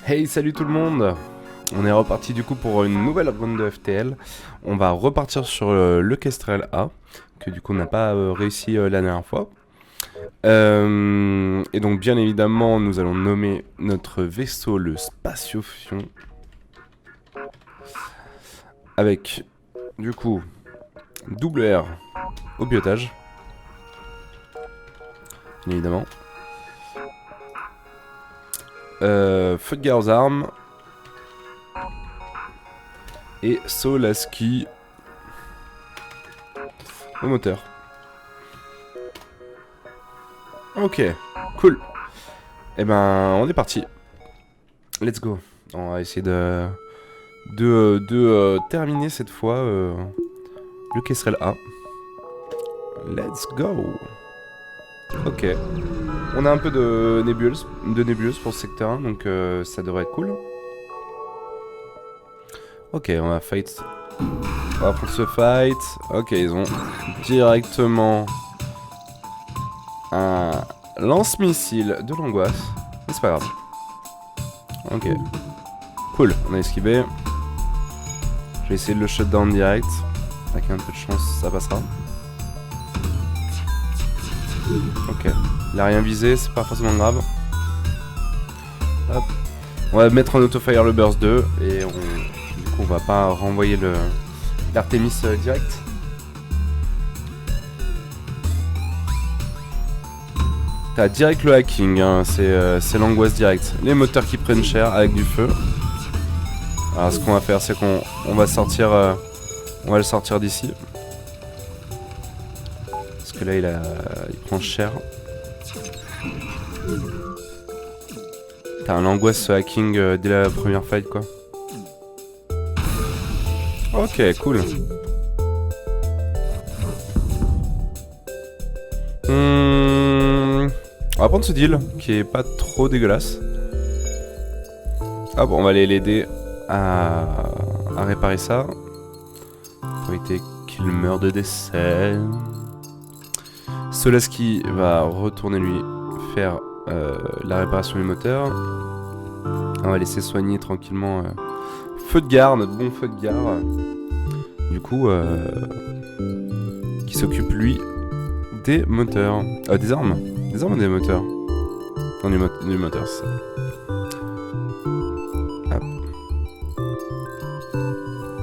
Hey, salut tout le monde. On est reparti du coup pour une nouvelle run de FTL. On va repartir sur le Kestrel A, que du coup on n'a pas réussi la dernière fois. Et donc bien évidemment nous allons nommer notre vaisseau le Spatiofion. Avec du coup double R au pilotage. Bien évidemment. Feu de guerre aux armes. Et Solaski au moteur. Ok, cool. Et ben, on est parti. Let's go. On va essayer de terminer cette fois le Kestrel A. Let's go. Ok. On a un peu de nébuleuse pour ce secteur 1, donc ça devrait être cool. Ok, on va fight. On va prendre ce fight. Ok, ils ont directement un lance-missile de l'angoisse. Mais c'est pas grave. Ok. Cool, on a esquivé. Je vais essayer de le shutdown direct. Avec un peu de chance, ça passera. Ok. Il a rien visé, c'est pas forcément grave. Hop. On va mettre en auto-fire le burst 2 et du coup on va pas renvoyer l'Artemis direct. T'as direct le hacking, hein, c'est l'angoisse directe. Les moteurs qui prennent cher avec du feu. Alors ce qu'on va faire c'est qu'on va sortir, on va le sortir d'ici. Parce que là il prend cher. T'as un angoisse ce hacking dès la première fight quoi. Ok, cool. On va prendre ce deal qui est pas trop dégueulasse. Ah bon, on va aller l'aider à réparer ça. Pour éviter qu'il meure de décès. Solaski va retourner lui faire la réparation du moteur. On va laisser soigner tranquillement feu de gare, notre bon feu de gare. Du coup, qui s'occupe lui des moteurs. Des armes. Des armes ou des moteurs? Non, du moteur, c'est ça. Hop.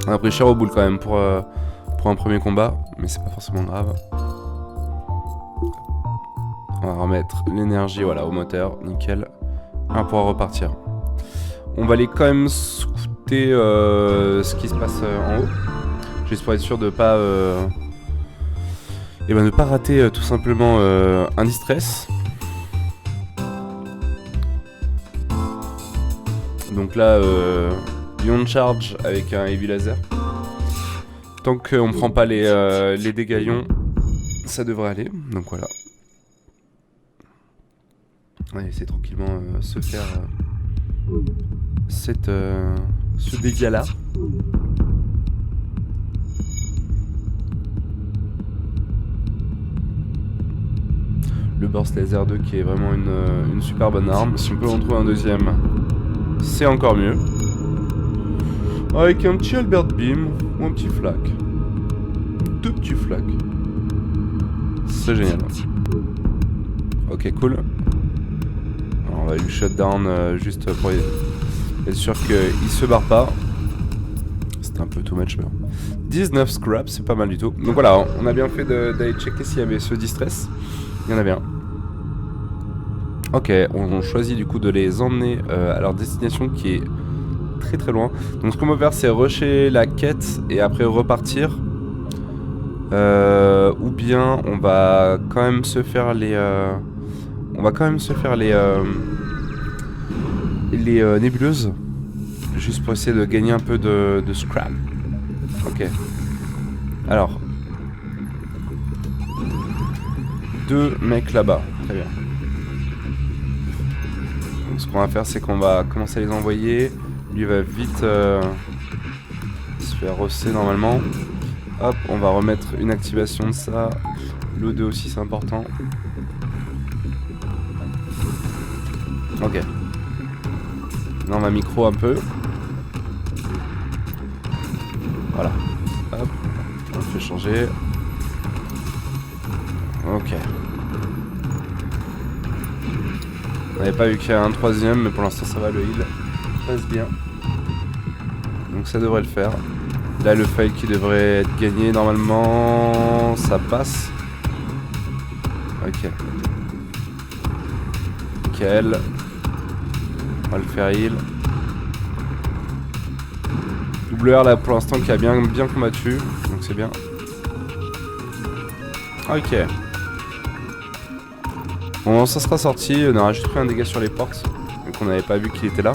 On a pris cher au boule quand même pour un premier combat, mais c'est pas forcément grave. On va remettre l'énergie voilà, au moteur, nickel. On va pouvoir repartir. On va aller quand même scouter ce qui se passe en haut. Juste pour être sûr de pas ne pas rater tout simplement un distress. Donc là, Ion Charge avec un Heavy Laser. Tant qu'on prend pas les dégâts ions, ça devrait aller. Donc voilà. On va essayer tranquillement se faire ce dégât là. Le Burst Laser 2 qui est vraiment une super bonne arme. Si on peut en trouver un deuxième, c'est encore mieux. Avec un petit Albert Beam ou un petit flak. Deux petits flaks. C'est génial. Ok, cool. Alors, on va lui shutdown juste pour être sûr qu'il se barre pas. C'était un peu too much, mais 19 scraps, c'est pas mal du tout. Donc voilà, on a bien fait d'aller checker s'il y avait ce distress. Il y en avait un. Ok, on choisit du coup de les emmener à leur destination qui est très très loin. Donc ce qu'on va faire c'est rusher la quête et après repartir. Ou bien on va quand même se faire les nébuleuses. Juste pour essayer de gagner un peu de scrap. Ok. Alors. 2 mecs là-bas. Très bien. Donc, ce qu'on va faire, c'est qu'on va commencer à les envoyer. Lui va vite se faire rosser normalement. Hop, on va remettre une activation de ça. L'O2 aussi, c'est important. Ok. Là on va micro un peu. Voilà. Hop. On le fait changer. Ok. On n'avait pas vu qu'il y a un troisième, mais pour l'instant ça va, le heal passe bien. Donc ça devrait le faire. Là le fight qui devrait être gagné normalement, ça passe. Ok. Nickel. On va le faire heal. Double R là pour l'instant qui a bien combattu, donc c'est bien. Ok. Bon, ça sera sorti, on aura juste pris un dégât sur les portes, donc on n'avait pas vu qu'il était là.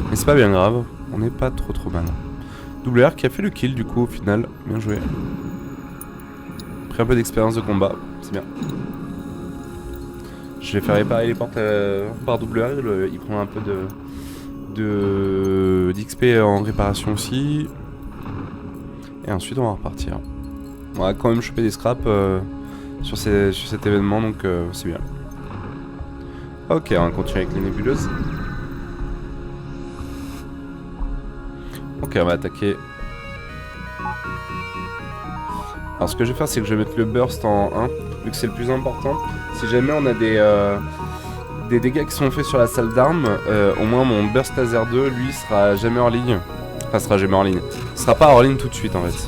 Mais c'est pas bien grave, on n'est pas trop mal. Double R qui a fait le kill du coup au final, bien joué. Pris un peu d'expérience de combat, c'est bien. Je vais faire réparer les portes par double R, il prend un peu d'XP en réparation aussi. Et ensuite on va repartir. On va quand même choper des scraps sur cet événement, donc c'est bien. Ok, on va continuer avec les nébuleuses. Ok, on va attaquer. Alors ce que je vais faire, c'est que je vais mettre le burst en 1, vu que c'est le plus important. Si jamais on a des dégâts qui sont faits sur la salle d'armes, au moins mon burst laser 2, lui, sera jamais hors ligne. Enfin, sera jamais hors ligne. Sera pas hors ligne tout de suite en fait.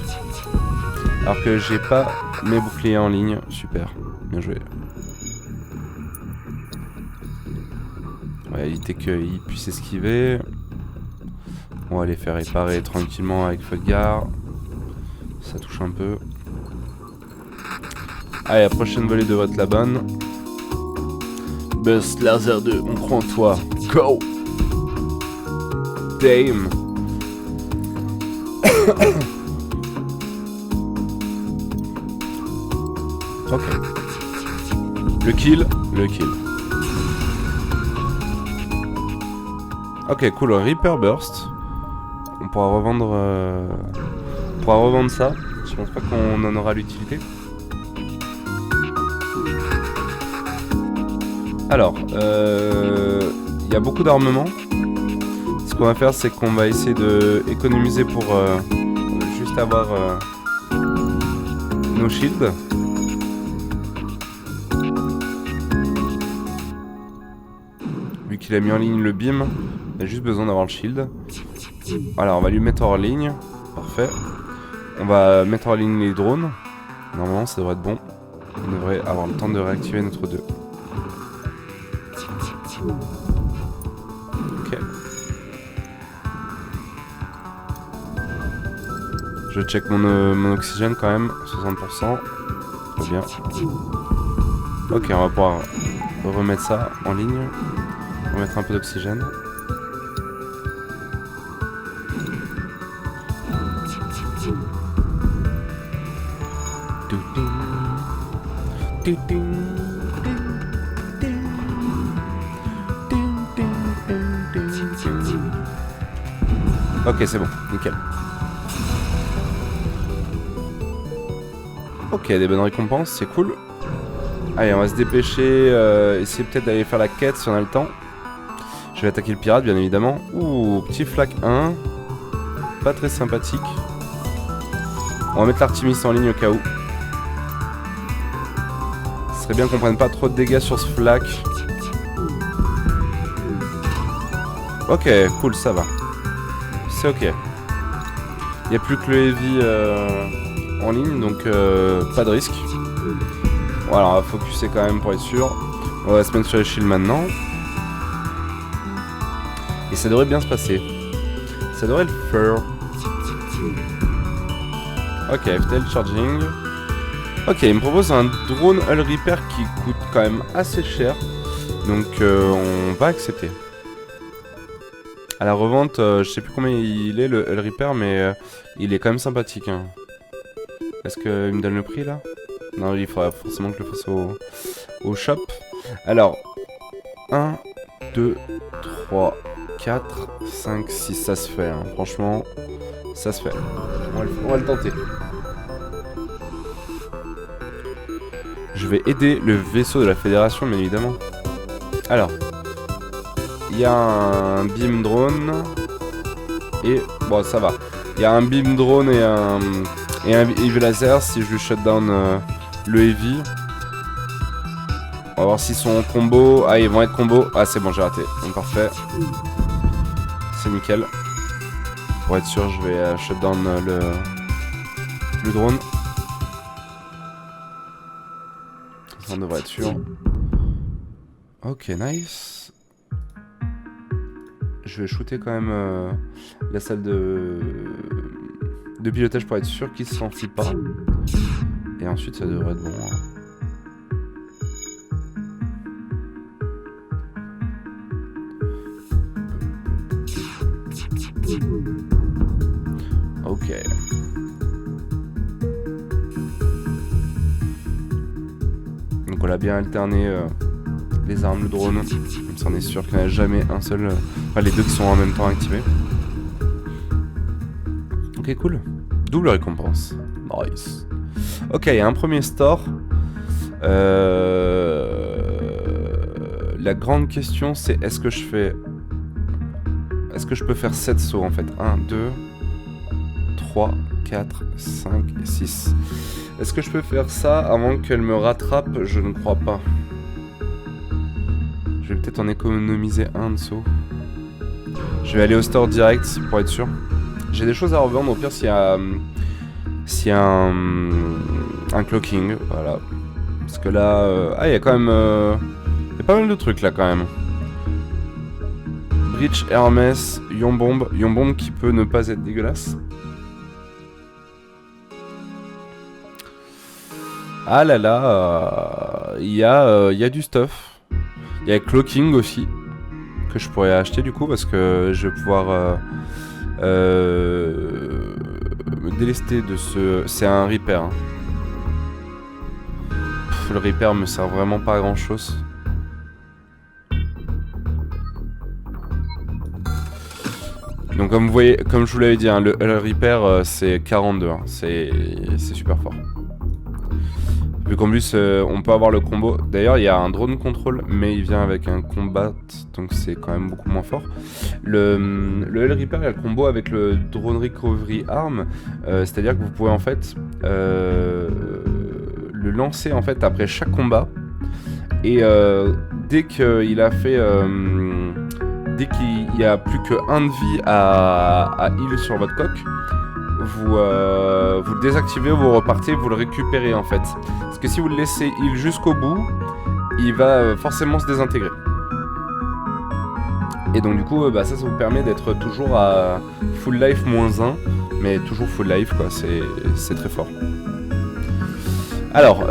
Alors que j'ai pas mes boucliers en ligne. Super, bien joué. On va éviter qu'il puisse esquiver. On va les faire réparer tranquillement avec feu de gare. Ça touche un peu. Allez, la prochaine volée devrait être la bonne. Burst laser 2, on croit en toi. Go! Dame! Ok. Le kill. Ok, cool. Reaper Burst. On pourra revendre ça. Je pense pas qu'on en aura l'utilité. Alors, il y a beaucoup d'armements. Ce qu'on va faire, c'est qu'on va essayer de économiser pour juste avoir nos shields. Vu qu'il a mis en ligne le beam, il a juste besoin d'avoir le shield. Voilà, on va lui mettre hors ligne. Parfait. On va mettre en ligne les drones. Normalement, ça devrait être bon. On devrait avoir le temps de réactiver notre 2. Ok. Je check mon oxygène quand même. 60%. Très bien. Ok, on va pouvoir remettre ça en ligne. Remettre un peu d'oxygène. Ok, c'est bon, nickel. Ok, des bonnes récompenses, c'est cool. Allez, on va se dépêcher, essayer peut-être d'aller faire la quête si on a le temps. Je vais attaquer le pirate, bien évidemment. Ouh, petit flak 1. Pas très sympathique. On va mettre l'Artemis en ligne au cas où. Ce serait bien qu'on prenne pas trop de dégâts sur ce flak. Ok, cool, ça va. C'est ok. Il n'y a plus que le heavy en ligne, donc pas de risque. Voilà, on va focuser quand même pour être sûr. On va se mettre sur les shields maintenant. Et ça devrait bien se passer. Ça devrait le faire. Ok, FTL charging. Ok, il me propose un drone Hull Repair qui coûte quand même assez cher. Donc on va accepter. À la revente, je sais plus combien il est le Hull Repair, mais il est quand même sympathique. Hein. Est-ce qu'il me donne le prix là? Non, il faudra forcément que je le fasse au shop. Alors, 1, 2, 3, 4, 5, 6, ça se fait. Hein. Franchement, ça se fait. On va le tenter. Je vais aider le vaisseau de la Fédération, bien évidemment. Alors, il y a un beam drone. Et bon, ça va. Il y a un beam drone et un heavy laser. Si je lui shut down le heavy. On va voir s'ils sont en combo. Ah, ils vont être combo. Ah, c'est bon, j'ai raté. Donc parfait. C'est nickel. Pour être sûr, je vais shut down le drone. Ça, on devrait être sûr. Ok, nice. Je vais shooter quand même la salle de pilotage pour être sûr qu'il ne s'enfuit pas. Et ensuite, ça devrait être bon. Hein. Ok. Donc on a bien alterné les armes, le drone. Comme ça on est sûr qu'il n'y en a jamais un seul. Enfin les deux qui sont en même temps activés. Ok, cool. Double récompense. Nice. Ok, il y a un premier store. La grande question c'est est-ce que je fais... Est-ce que je peux faire 7 sauts en fait? 1, 2, 3, 4, 5, 6. Est-ce que je peux faire ça avant qu'elle me rattrape? Je ne crois pas. Je vais peut-être en économiser un de saut. Je vais aller au store direct pour être sûr. J'ai des choses à revendre au pire s'il y a un cloaking. Voilà. Parce que là... ah, il y a quand même... il y a pas mal de trucs là quand même. Breach, Hermès, Yombomb. Yombomb qui peut ne pas être dégueulasse. Ah là là, il y a du stuff. Il y a Cloaking aussi, que je pourrais acheter du coup, parce que je vais pouvoir me délester de ce... C'est un Reaper. Hein. Le Reaper me sert vraiment pas à grand chose. Donc comme vous voyez, comme je vous l'avais dit, hein, le Reaper c'est 42, hein, c'est super fort. Vu qu'en plus on peut avoir le combo. D'ailleurs il y a un drone control mais il vient avec un combat, donc c'est quand même beaucoup moins fort. Le Reaper il y a le combo avec le drone recovery arm, c'est à dire que vous pouvez en fait le lancer en fait après chaque combat. Et dès qu'il a fait... dès qu'il y a plus que 1 de vie à heal sur votre coque, vous le désactivez, vous repartez, vous le récupérez en fait. Parce que si vous le laissez heal jusqu'au bout, il va forcément se désintégrer. Et donc du coup, ça vous permet d'être toujours à full life -1, mais toujours full life quoi, c'est très fort. Alors,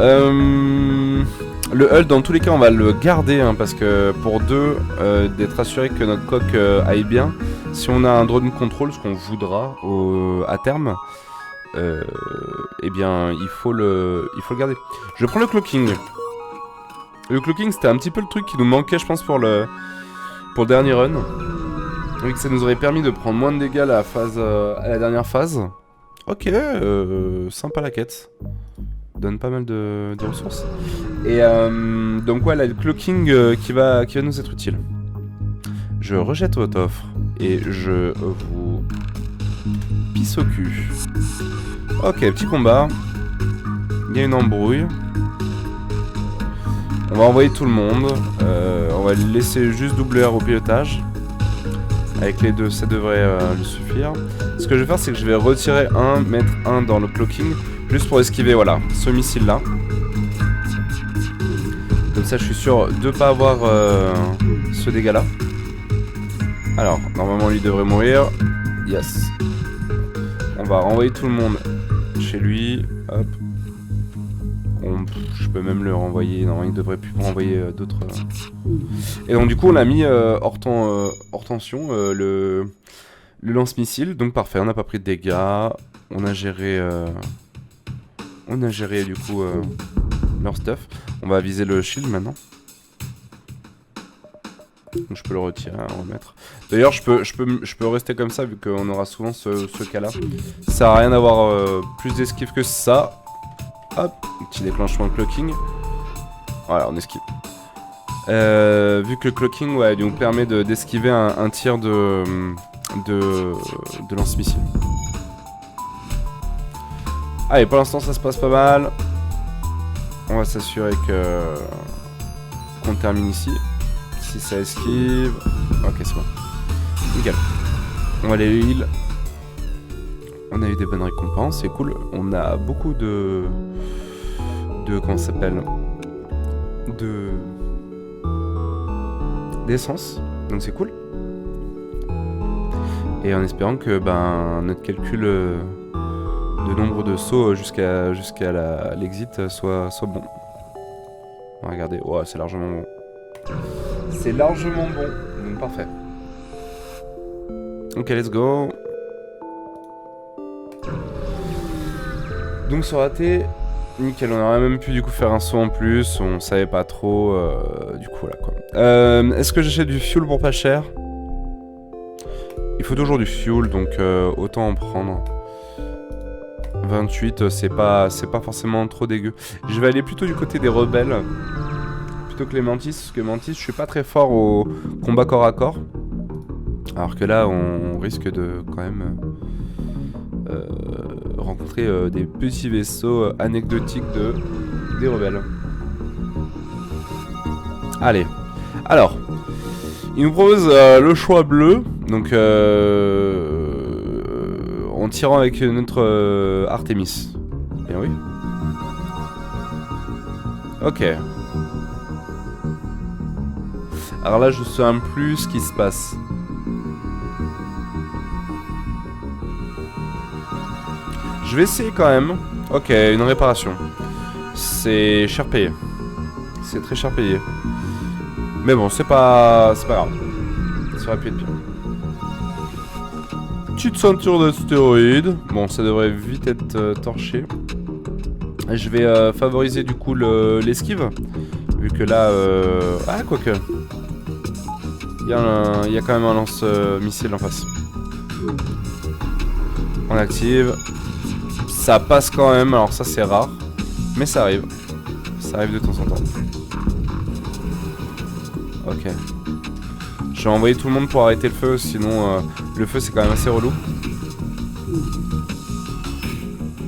le hull, dans tous les cas, on va le garder, hein, parce que pour d'être assuré que notre coque aille bien, si on a un drone control, ce qu'on voudra à terme, eh bien, il faut le garder. Je prends le cloaking. Le cloaking, c'était un petit peu le truc qui nous manquait, je pense, pour le dernier run. Oui, que ça nous aurait permis de prendre moins de dégâts à la dernière phase. Ok, sympa la quête. Donne pas mal de ressources. Et donc voilà, le cloaking qui va nous être utile. Je rejette votre offre et je vous pisse au cul. Ok, petit combat. Il y a une embrouille. On va envoyer tout le monde. On va laisser juste doubler au pilotage. Avec les deux, ça devrait lui suffire. Ce que je vais faire, c'est que je vais retirer mettre un dans le cloaking. Juste pour esquiver, voilà, ce missile là. Comme ça je suis sûr de pas avoir ce dégât là. Alors, normalement lui devrait mourir. Yes. On va renvoyer tout le monde chez lui. Hop. Je peux même le renvoyer. Non, il devrait plus me renvoyer d'autres. Et donc du coup on a mis hors tension le lance-missile. Donc parfait, on n'a pas pris de dégâts. On a géré du coup leur stuff. On va viser le shield maintenant. Donc je peux le retirer, remettre. D'ailleurs je peux rester comme ça vu qu'on aura souvent ce cas là. Ça sert à rien d'avoir plus d'esquive que ça. Hop, petit déclenchement de cloaking. Voilà, on esquive. Vu que le clocking ouais, nous permet d'esquiver un tir de lance-missile. Allez, pour l'instant ça se passe pas mal. On va s'assurer qu'on termine ici. Si ça esquive... Ok, c'est bon. Nickel. On va aller heal. On a eu des bonnes récompenses, c'est cool. On a beaucoup comment ça s'appelle, d'essence, donc c'est cool. Et en espérant que notre calcul de nombre de sauts jusqu'à l'exit soit bon. On va regarder. Ouais, c'est largement bon. C'est largement bon, donc parfait. Ok, let's go. Donc ça aurait été nickel, on aurait même pu du coup faire un saut en plus, on savait pas trop, du coup voilà quoi. Est-ce que j'achète du fuel pour pas cher? Il faut toujours du fuel, donc autant en prendre. 28, c'est pas forcément trop dégueu. Je vais aller plutôt du côté des rebelles, plutôt que les mantis, parce que mantis je suis pas très fort au combat corps à corps. Alors que là on risque de quand même... rencontrer des petits vaisseaux anecdotiques des rebelles. Allez. Alors, il nous propose le choix bleu, donc en tirant avec notre Artemis. Bien oui. Ok. Alors là, je sais un plus ce qui se passe. Je vais essayer quand même. Ok, une réparation. C'est cher payé. C'est très cher payé. Mais bon, c'est pas grave. Ça aurait pu être pire. Petite ceinture d'astéroïdes. Bon, ça devrait vite être torché. Je vais favoriser du coup l'esquive. Vu que là... Ah, quoique. Il y a quand même un lance-missile en face. On active. Ça passe quand même, alors ça c'est rare, mais ça arrive. Ça arrive de temps en temps. Ok. Je vais envoyer tout le monde pour arrêter le feu, sinon le feu c'est quand même assez relou.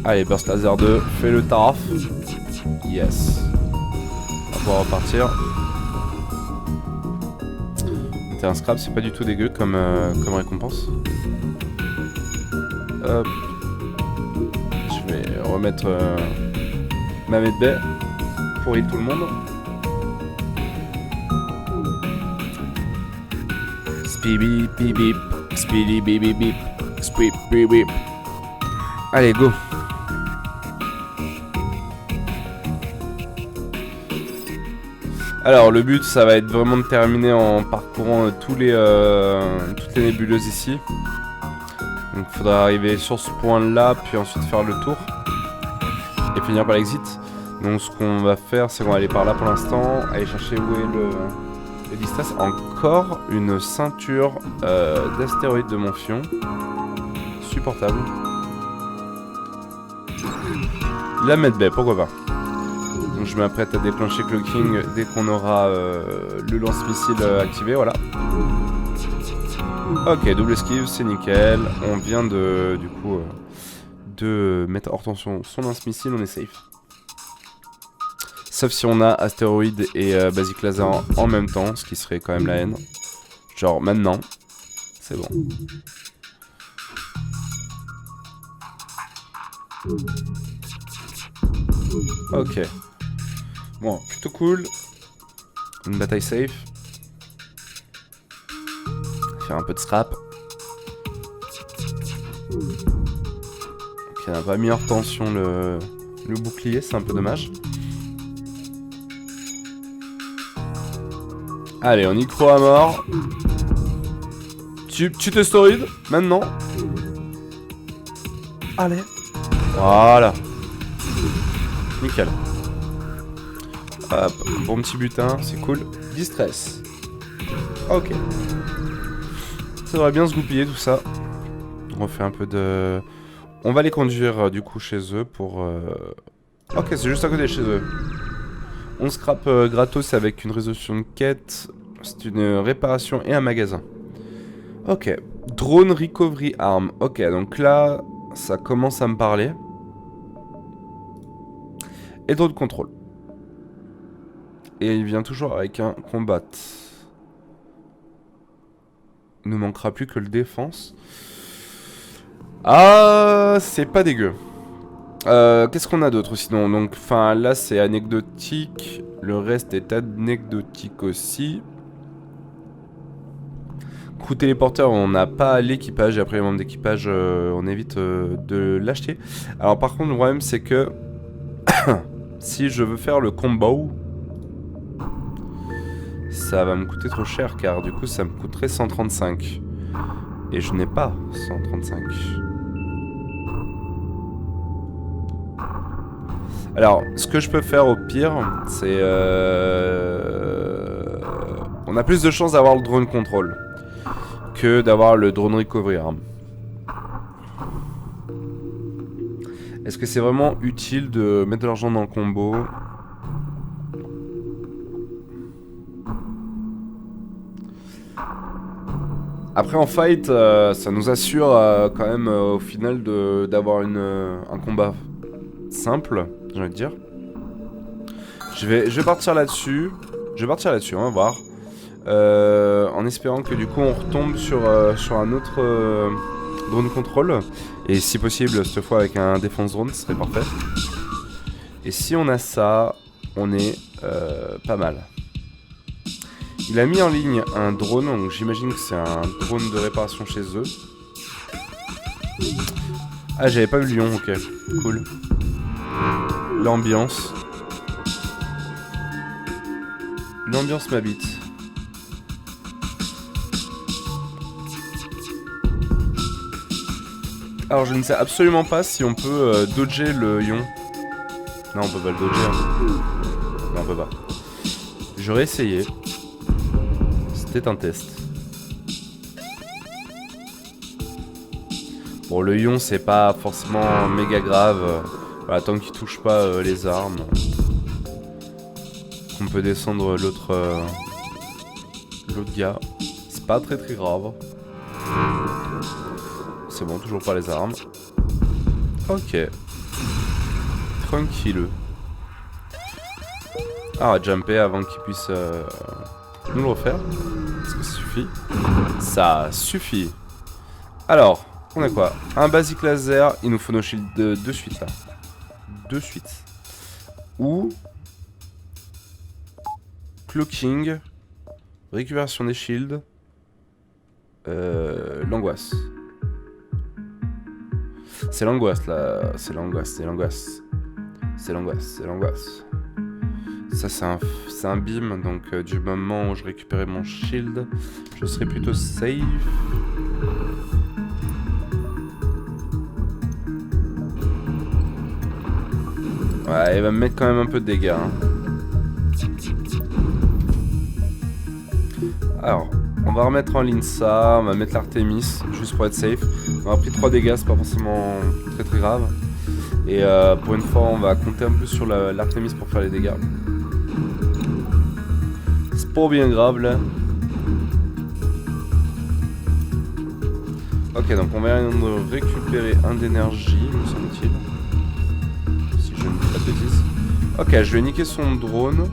Allez, Burst Laser 2, fais le taf. Yes. On va pouvoir repartir. T'as un scrap, c'est pas du tout dégueu comme récompense. Hop. Je vais remettre ma medbay pour heal tout le monde. Speedy bip bip, speedy bip bip bip, speed bip bip. Allez, go. Alors le but ça va être vraiment de terminer en parcourant toutes les nébuleuses ici. Donc il faudra arriver sur ce point là, puis ensuite faire le tour. Et finir par l'exit. Donc ce qu'on va faire, c'est qu'on va aller par là pour l'instant. Aller chercher où est le distance. Encore une ceinture d'astéroïdes de mon fion. Supportable. La medbay, pourquoi pas. Donc je m'apprête à déclencher clocking dès qu'on aura le lance-missile activé, voilà. Ok, double esquive, c'est nickel. On vient de mettre hors tension son lance-missile, on est safe. Sauf si on a astéroïde et basic laser en même temps, ce qui serait quand même la haine. Genre maintenant, c'est bon. Ok. Bon, plutôt cool. Une bataille safe. Faire un peu de scrap. Ok, on n'a pas mis hors tension le bouclier, c'est un peu dommage. Allez, on y croit à mort. Tu t'astéroïdes maintenant. Allez. Voilà. Nickel. Hop, bon petit butin, c'est cool. Distress. Ok. Ça devrait bien se goupiller tout ça. On fait un peu de... On va les conduire du coup chez eux pour... Ok, c'est juste à côté de chez eux. On scrape gratos avec une résolution de quête. C'est une réparation et un magasin. Ok. Drone Recovery Arm. Ok, donc là, ça commence à me parler. Et drone contrôle. Et il vient toujours avec un combat. Il nous manquera plus que le défense. Ah, c'est pas dégueu. Qu'est-ce qu'on a d'autre sinon? Donc, enfin, là c'est anecdotique. Le reste est anecdotique aussi. Coup téléporteur, on n'a pas l'équipage. Et après, les membres d'équipage, on évite de l'acheter. Alors, par contre, le problème c'est que si je veux faire le combo, ça va me coûter trop cher car du coup, ça me coûterait 135. Et je n'ai pas 135. Alors, ce que je peux faire au pire, c'est... on a plus de chances d'avoir le drone control que d'avoir le drone recovery arm. Est-ce que c'est vraiment utile de mettre de l'argent dans le combo? Après en fight, ça nous assure quand même au final d'avoir un combat simple, j'ai envie de dire. Je vais partir là-dessus. On va voir. En espérant que du coup on retombe sur un autre drone control. Et si possible, cette fois avec un défense drone, ce serait parfait. Et si on a ça, on est pas mal. Il a mis en ligne un drone, donc j'imagine que c'est un drone de réparation chez eux. Ah, j'avais pas vu le lion, ok, cool. L'ambiance. L'ambiance m'habite. Alors je ne sais absolument pas si on peut dodger le lion. Non, on peut pas le dodger. Hein. Non, on peut pas. J'aurais essayé. C'était un test. Bon, le lion c'est pas forcément méga grave. Voilà, tant qu'il touche pas les armes. On peut descendre l'autre gars. C'est pas très grave. C'est bon, toujours pas les armes. Ok. Tranquille. Ah, on va jumper avant qu'il puisse nous le refaire. Est-ce que ça suffit? Ça suffit. Alors, on a quoi? Un basic laser. Il nous faut nos shields de suite là. De suite. Ou cloaking. Récupération des shields. L'angoisse. C'est l'angoisse là. C'est l'angoisse. Ça c'est un beam. Donc du moment où je récupérais mon shield, je serais plutôt safe. Ouais, il va me mettre quand même un peu de dégâts. Hein. Alors, on va remettre en ligne ça, on va mettre l'Artemis, juste pour être safe. On a pris 3 dégâts, c'est pas forcément très grave. Et pour une fois, on va compter un peu sur l'Artemis pour faire les dégâts. C'est pas bien grave là. Ok, donc on va récupérer un d'énergie, me semble-t-il. Si je ne dis pas de bêtises. Ok, je vais niquer son drone.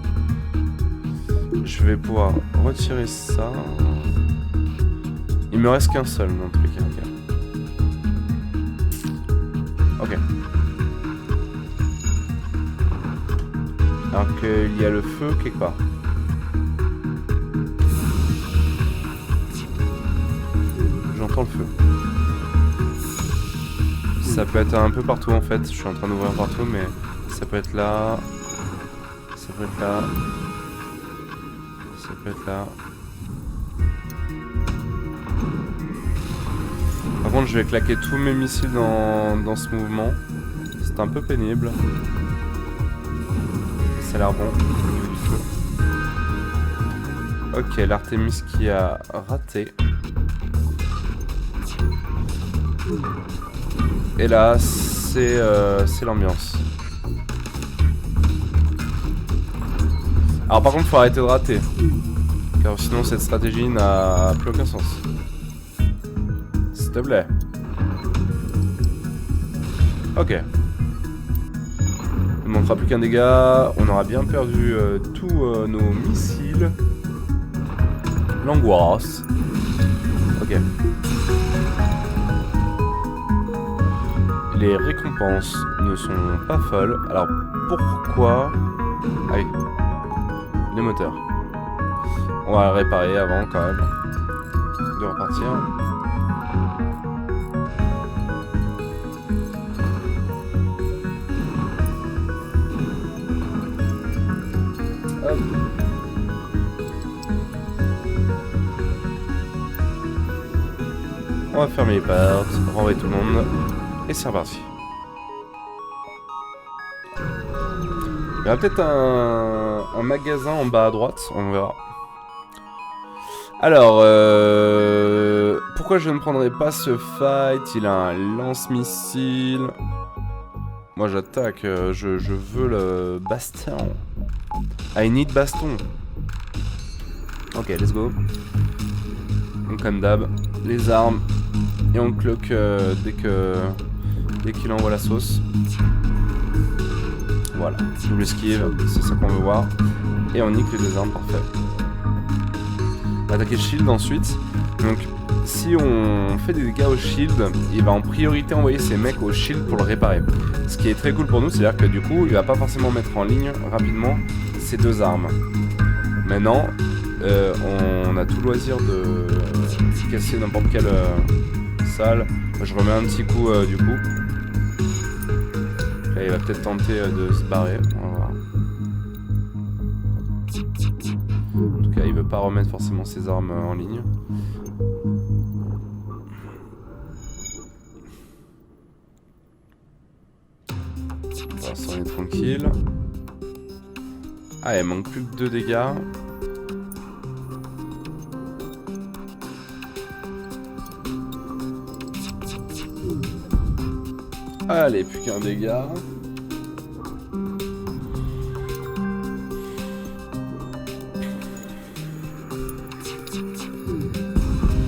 Je vais pouvoir retirer ça. Il me reste qu'un seul dans tous les cas. Ok. Alors qu'il y a le feu quelque part. J'entends le feu. Ça peut être un peu partout en fait. Je suis en train d'ouvrir partout, mais ça peut être là. Ça peut être là. Ça peut être là. Par contre, je vais claquer tous mes missiles dans ce mouvement. C'est un peu pénible. Ça a l'air bon au niveau du feu. Ok, l'Artemis qui a raté. Et là, c'est l'ambiance. Alors par contre, faut arrêter de rater. Car sinon, cette stratégie n'a plus aucun sens. S'il te plaît. Ok. Il ne manquera plus qu'un dégât. On aura bien perdu tous nos missiles. L'angoisse. Ok. Les récompenses ne sont pas folles. Alors pourquoi... Ah oui. Les moteurs. On va réparer avant quand même de repartir. Hop. On va fermer les portes, renvoyer tout le monde et c'est reparti. Il y aura peut-être un magasin en bas à droite, on verra. Alors, pourquoi je ne prendrais pas ce fight? Il a un lance-missile. Moi j'attaque, je veux le baston. I need baston. Ok, let's go. Donc comme d'hab, les armes. Et on cloque dès qu'il envoie la sauce. Voilà, double esquive, c'est ça qu'on veut voir. Et on nique les deux armes, parfait. On va attaquer le shield ensuite. Donc si on fait des dégâts au shield, il va en priorité envoyer ses mecs au shield pour le réparer. Ce qui est très cool pour nous, c'est-à-dire que du coup, il va pas forcément mettre en ligne rapidement ces deux armes. Maintenant, on a tout loisir de casser n'importe quelle salle. Je remets un petit coup du coup. Là, il va peut-être tenter de se barrer. On va voir. En tout cas, il veut pas remettre forcément ses armes en ligne. Pour l'instant, on est tranquille. Ah, il manque plus que 2 dégâts. Allez, plus qu'un dégât.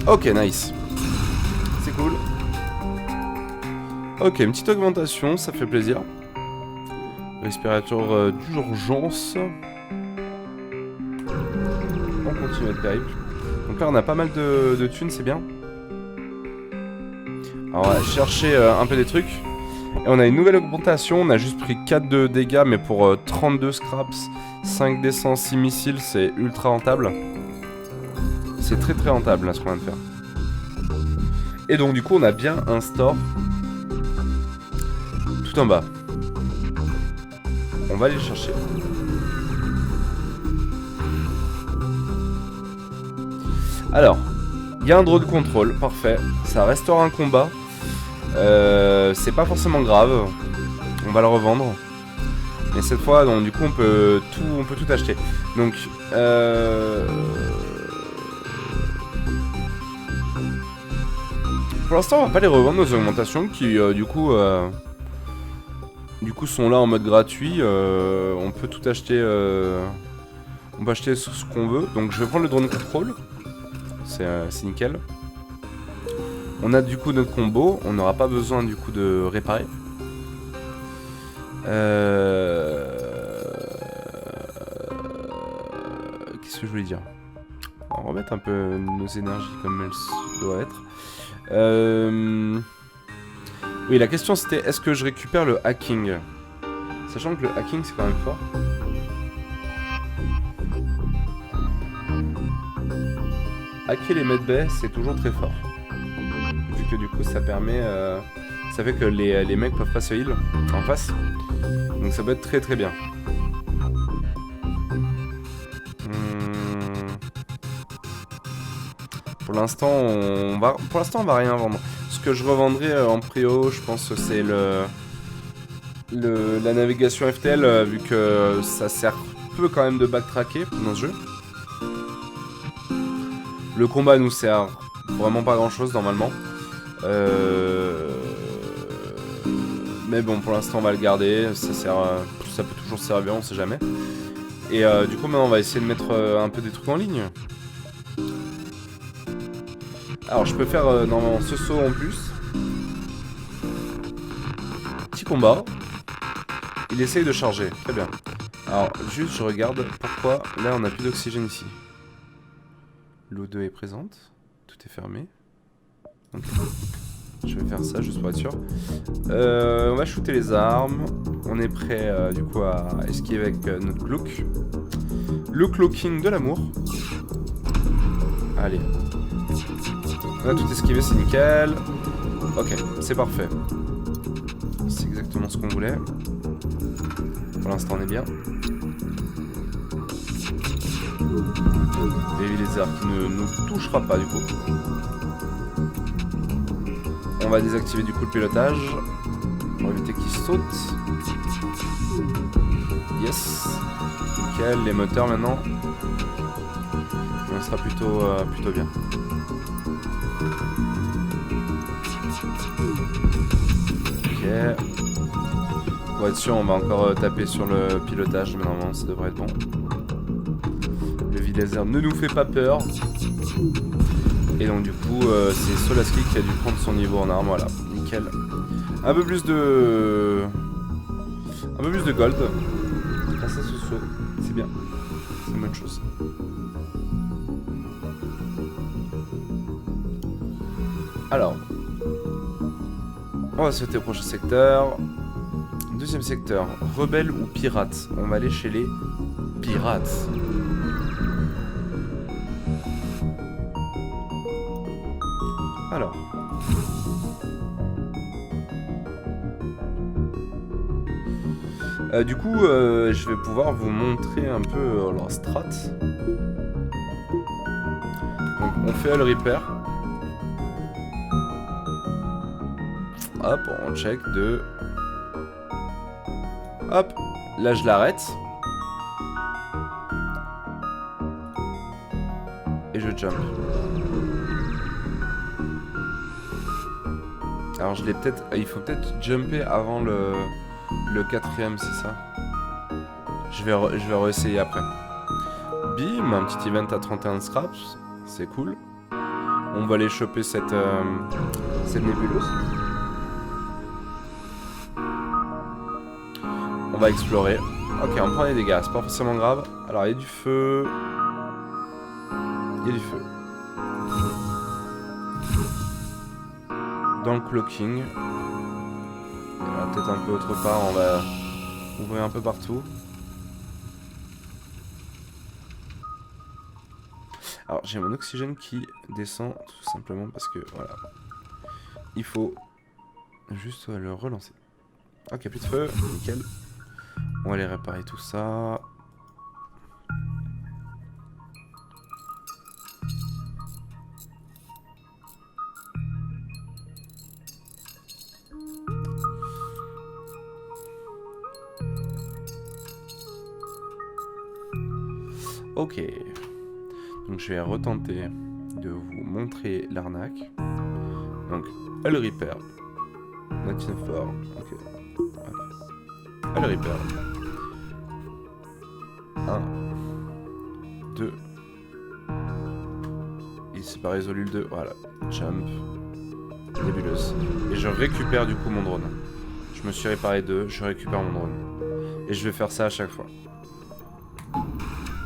Ok, nice. C'est cool. Ok, une petite augmentation, ça fait plaisir. Respirateur d'urgence. On continue à être périple. Donc là, on a pas mal de thunes, c'est bien. Alors, on va chercher un peu des trucs. Et on a une nouvelle augmentation, on a juste pris 4 de dégâts, mais pour 32 scraps, 5 d'essence, 6 missiles, c'est ultra rentable. C'est très très rentable là ce qu'on vient de faire. Et donc du coup on a bien un store tout en bas. On va aller le chercher. Alors, il y a un draw de contrôle, parfait. Ça restaure un combat. C'est pas forcément grave. On va le revendre. Mais cette fois, donc, du coup, on peut tout acheter. Donc, pour l'instant, on va pas les revendre nos augmentations qui, du coup, sont là en mode gratuit. On peut tout acheter. On peut acheter ce qu'on veut. Donc, je vais prendre le drone control. C'est nickel. On a du coup notre combo, on n'aura pas besoin du coup de réparer. Qu'est-ce que je voulais dire? On va remettre un peu nos énergies comme elles doivent être. Oui, la question c'était est-ce que je récupère le hacking? Sachant que le hacking c'est quand même fort. Hacker les medbays c'est toujours très fort. Que du coup ça permet ça fait que les mecs peuvent pas se heal en face, donc ça peut être très très bien. Pour l'instant on va rien vendre. Ce que je revendrai en prio je pense que c'est la navigation FTL, vu que ça sert peu quand même de backtracker dans ce jeu. Le combat nous sert vraiment pas grand chose normalement. Mais bon, pour l'instant on va le garder, ça peut toujours servir, on sait jamais. Et du coup maintenant on va essayer de mettre un peu des trucs en ligne. Alors je peux faire normalement ce saut en plus. Petit combat. Il essaye de charger, très bien. Alors juste je regarde pourquoi là on n'a plus d'oxygène ici. L'eau 2 est présente. Tout est fermé. Okay. Je vais faire ça juste pour être sûr. On va shooter les armes. On est prêt du coup à esquiver avec notre Glock. Le cloaking de l'amour. Allez. On a tout esquivé, c'est nickel. Ok, c'est parfait. C'est exactement ce qu'on voulait. Pour l'instant on est bien. Baby Lézard qui ne nous touchera pas du coup. On va désactiver du coup le pilotage pour éviter qu'il saute. Yes. Nickel, les moteurs maintenant. On sera plutôt bien. Ok. Pour être sûr, on va encore taper sur le pilotage, mais normalement ça devrait être bon. Le Villazer ne nous fait pas peur. Et donc du coup, c'est Solaski qui a dû prendre son niveau en arme, voilà, nickel. Un peu plus de gold. Grâce à ce saut, c'est bien. C'est une bonne chose. Alors, on va sauter au prochain secteur. Deuxième secteur, rebelle ou pirate. On va aller chez les pirates. Alors. Du coup, je vais pouvoir vous montrer un peu leur strat. Donc, on fait Hull Repair. Hop, on check de... Hop, là je l'arrête. Et je jump. Alors je l'ai peut-être... Il faut peut-être jumper avant le quatrième, c'est ça? Je vais re-essayer après. Bim, un petit event à 31 scraps. C'est cool. On va aller choper cette nébuleuse. On va explorer. Ok, on prend les dégâts, c'est pas forcément grave. Alors, il y a du feu. Il y a du feu. Dans le cloaking. Peut-être un peu autre part, on va ouvrir un peu partout. Alors, j'ai mon oxygène qui descend tout simplement parce que, voilà. Il faut juste le relancer. Ok, plus de feu, nickel. On va aller réparer tout ça. Ok. Donc je vais retenter de vous montrer l'arnaque. Donc, Hull Repair. 94. Ok. Hull Repair. 1, 2. Il s'est pas résolu le 2. Voilà. Jump. Nébuleuse. Et je récupère du coup mon drone. Je me suis réparé 2. Je récupère mon drone. Et je vais faire ça à chaque fois.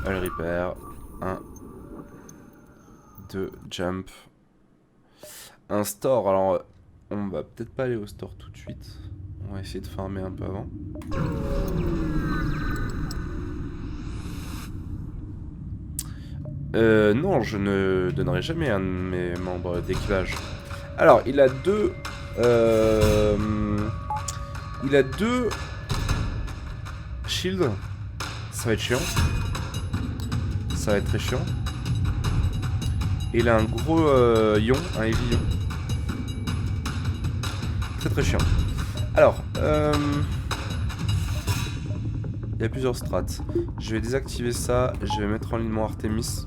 Hull Repair. 1, 2. Jump. Un store. Alors, on va peut-être pas aller au store tout de suite. On va essayer de farmer un peu avant. Non, je ne donnerai jamais un de mes membres d'équipage. Alors, il a deux... il a 2 shields. Ça va être chiant. Ça va être très chiant. Et il a un gros ion, un heavy ion. Très très chiant. Alors, il y a plusieurs strats. Je vais désactiver ça, je vais mettre en ligne mon Artemis.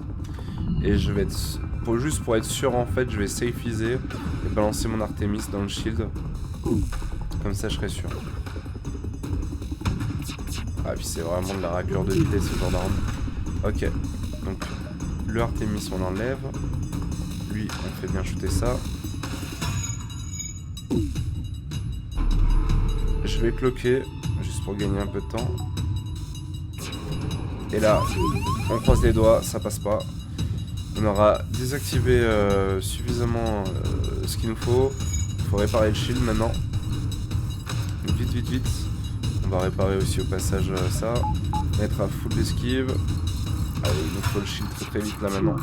Et je vais être... juste pour être sûr en fait, je vais safeiser et balancer mon Artemis dans le shield. Comme ça je serai sûr. Ah puis c'est vraiment de la raclure de vider ce genre d'arme. Ok, donc le Artemis on enlève. Lui on fait bien shooter ça. Je vais cloquer, juste pour gagner un peu de temps. Et là, on croise les doigts, ça passe pas. On aura désactivé suffisamment ce qu'il nous faut. Il faut réparer le shield maintenant. Vite, vite, vite. On va réparer aussi au passage ça. Mettre à full esquive. Allez, il nous faut le shield très très vite là maintenant.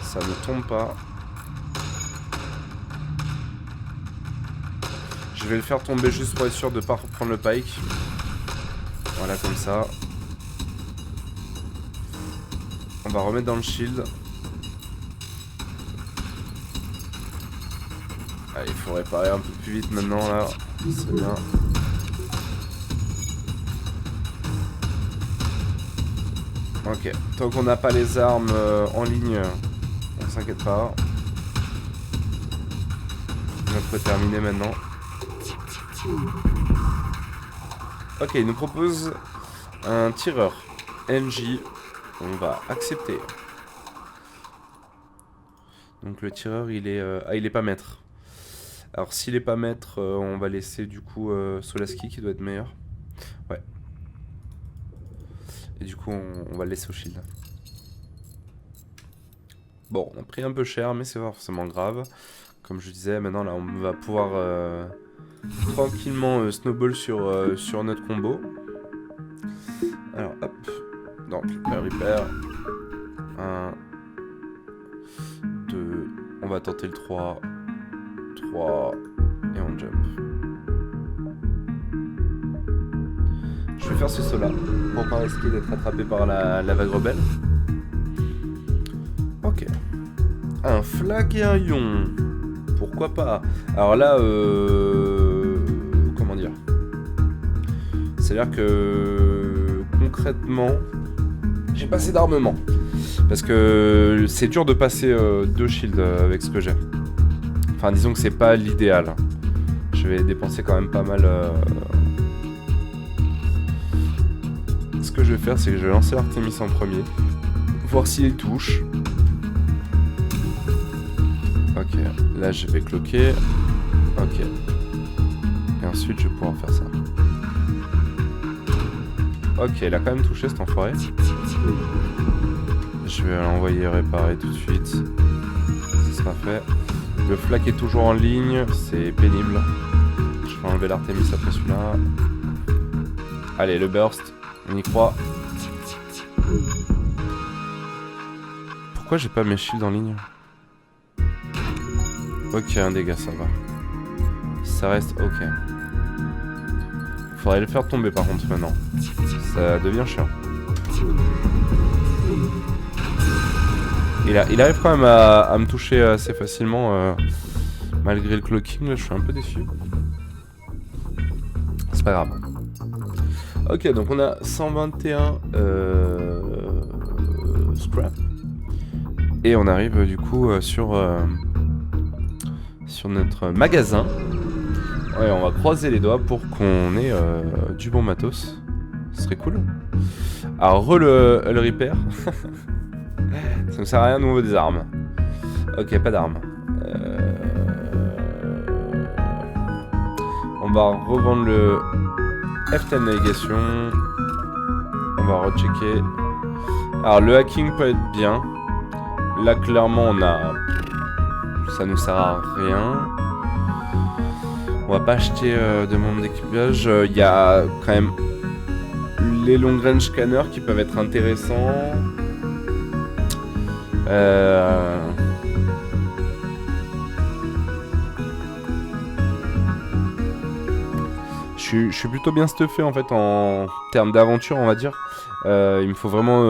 Ça ne tombe pas. Je vais le faire tomber juste pour être sûr de ne pas reprendre le pike. Voilà, comme ça. On va remettre dans le shield. Allez, il faut réparer un peu plus vite maintenant là. C'est bien. Ok, tant qu'on n'a pas les armes en ligne, on s'inquiète pas. On peut terminer maintenant. Ok, il nous propose un tireur NJ. On va accepter. Donc le tireur il est... Ah, il est pas maître. Alors s'il est pas maître, on va laisser du coup Solaski qui doit être meilleur. Ouais. Et du coup on va le laisser au shield. Bon, on a pris un peu cher mais c'est pas forcément grave. Comme je disais, maintenant là on va pouvoir tranquillement snowball sur notre combo. Alors hop. Donc le repair. 1, 2, on va tenter le 3. 3 et on jump. Je vais faire ce saut là pour pas risquer d'être attrapé par la vague rebelle. Ok. Un flag et un ion. Pourquoi pas? Alors là, comment dire? C'est-à-dire que concrètement, j'ai pas assez d'armement. Parce que c'est dur de passer 2 shields avec ce que j'ai. Enfin, disons que c'est pas l'idéal. Je vais dépenser quand même pas mal. Ce que je vais faire, c'est que je vais lancer Artemis en premier. Voir s'il touche. Ok, là je vais cloquer. Ok. Et ensuite je vais pouvoir faire ça. Ok, il a quand même touché cet enfoiré. Je vais l'envoyer réparer tout de suite. Ce sera fait. Le flak est toujours en ligne, c'est pénible. Je vais enlever l'Artemis après celui-là. Allez, le burst, on y croit. Pourquoi j'ai pas mes shields en ligne? Ok, un dégât, ça va. Ça reste ok. Faudrait le faire tomber par contre maintenant. Ça devient chiant. Il arrive quand même à me toucher assez facilement malgré le cloaking, là je suis un peu déçu. C'est pas grave. Ok, donc on a 121 scrap. Et on arrive du coup sur notre magasin. Ouais, on va croiser les doigts pour qu'on ait du bon matos. Ce serait cool. Alors le repair. Ça ne sert à rien de nouveau des armes. Ok, pas d'armes. On va revendre le F10 Navigation. On va rechecker. Alors le hacking peut être bien. Là clairement on a... Ça nous sert à rien. On va pas acheter de monde d'équipage. Il y a quand même les long range scanners qui peuvent être intéressants. Je suis plutôt bien stuffé en fait en termes d'aventure, on va dire. Il me faut vraiment il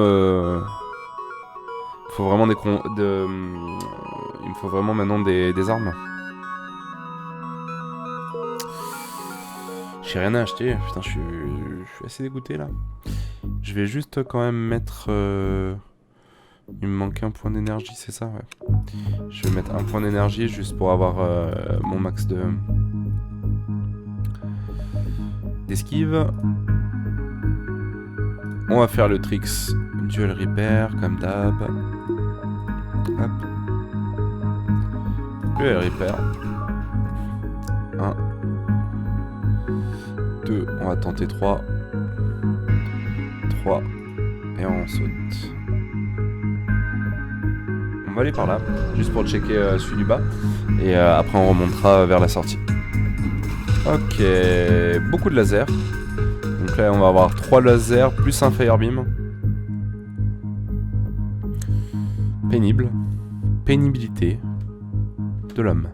me faut vraiment maintenant des armes. J'ai rien à acheter, putain, je suis assez dégoûté là. Je vais juste quand même mettre... Il me manque un point d'énergie, c'est ça, ouais. Je vais mettre un point d'énergie juste pour avoir mon max d'esquive. On va faire le tricks dual repair comme d'hab. Hop. Dual repair. 1. 2. On va tenter 3. 3. Et on saute. On va aller par là, juste pour checker celui du bas. Et après on remontera vers la sortie. Ok, beaucoup de lasers. Donc là on va avoir 3 lasers plus un firebeam. Pénible. Pénibilité de l'homme.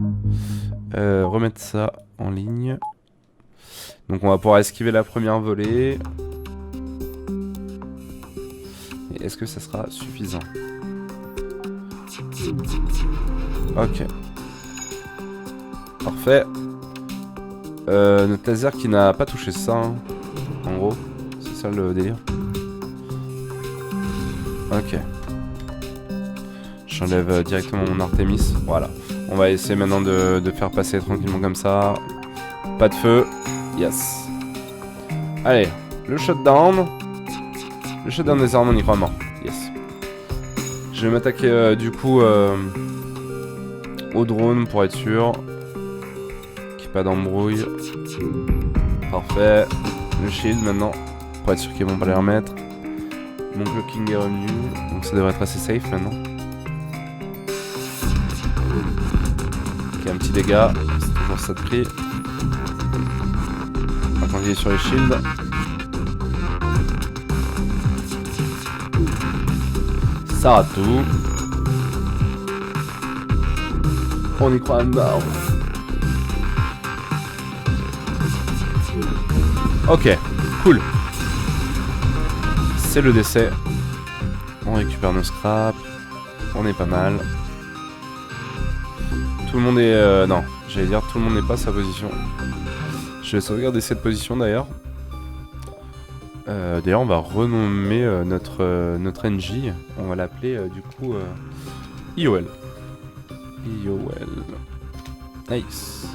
Remettre ça en ligne. Donc on va pouvoir esquiver la première volée. Et est-ce que ça sera suffisant? Ok. Parfait. Notre laser qui n'a pas touché ça, hein. En gros, c'est ça le délire. Ok. J'enlève directement mon Artemis. Voilà. On va essayer maintenant de faire passer tranquillement comme ça. Pas de feu. Yes. Allez, le shutdown. Le shutdown des armes, on y croit mort. Yes. Je vais m'attaquer du coup au drone pour être sûr qu'il n'y ait pas d'embrouille. Parfait. Le shield maintenant pour être sûr qu'ils vont pas les remettre. Mon clocking est revenu, donc ça devrait être assez safe maintenant. Ok, un petit dégât, c'est toujours ça de prix. On va continuer sur les shields. Ça rate tout. On y croit à mort. Ok, cool. C'est le décès. On récupère nos scraps. On est pas mal. Tout le monde est... non, j'allais dire tout le monde n'est pas à sa position. Je vais sauvegarder cette position d'ailleurs. D'ailleurs on va renommer notre NJ. On va l'appeler du coup IOL. IOL. Nice.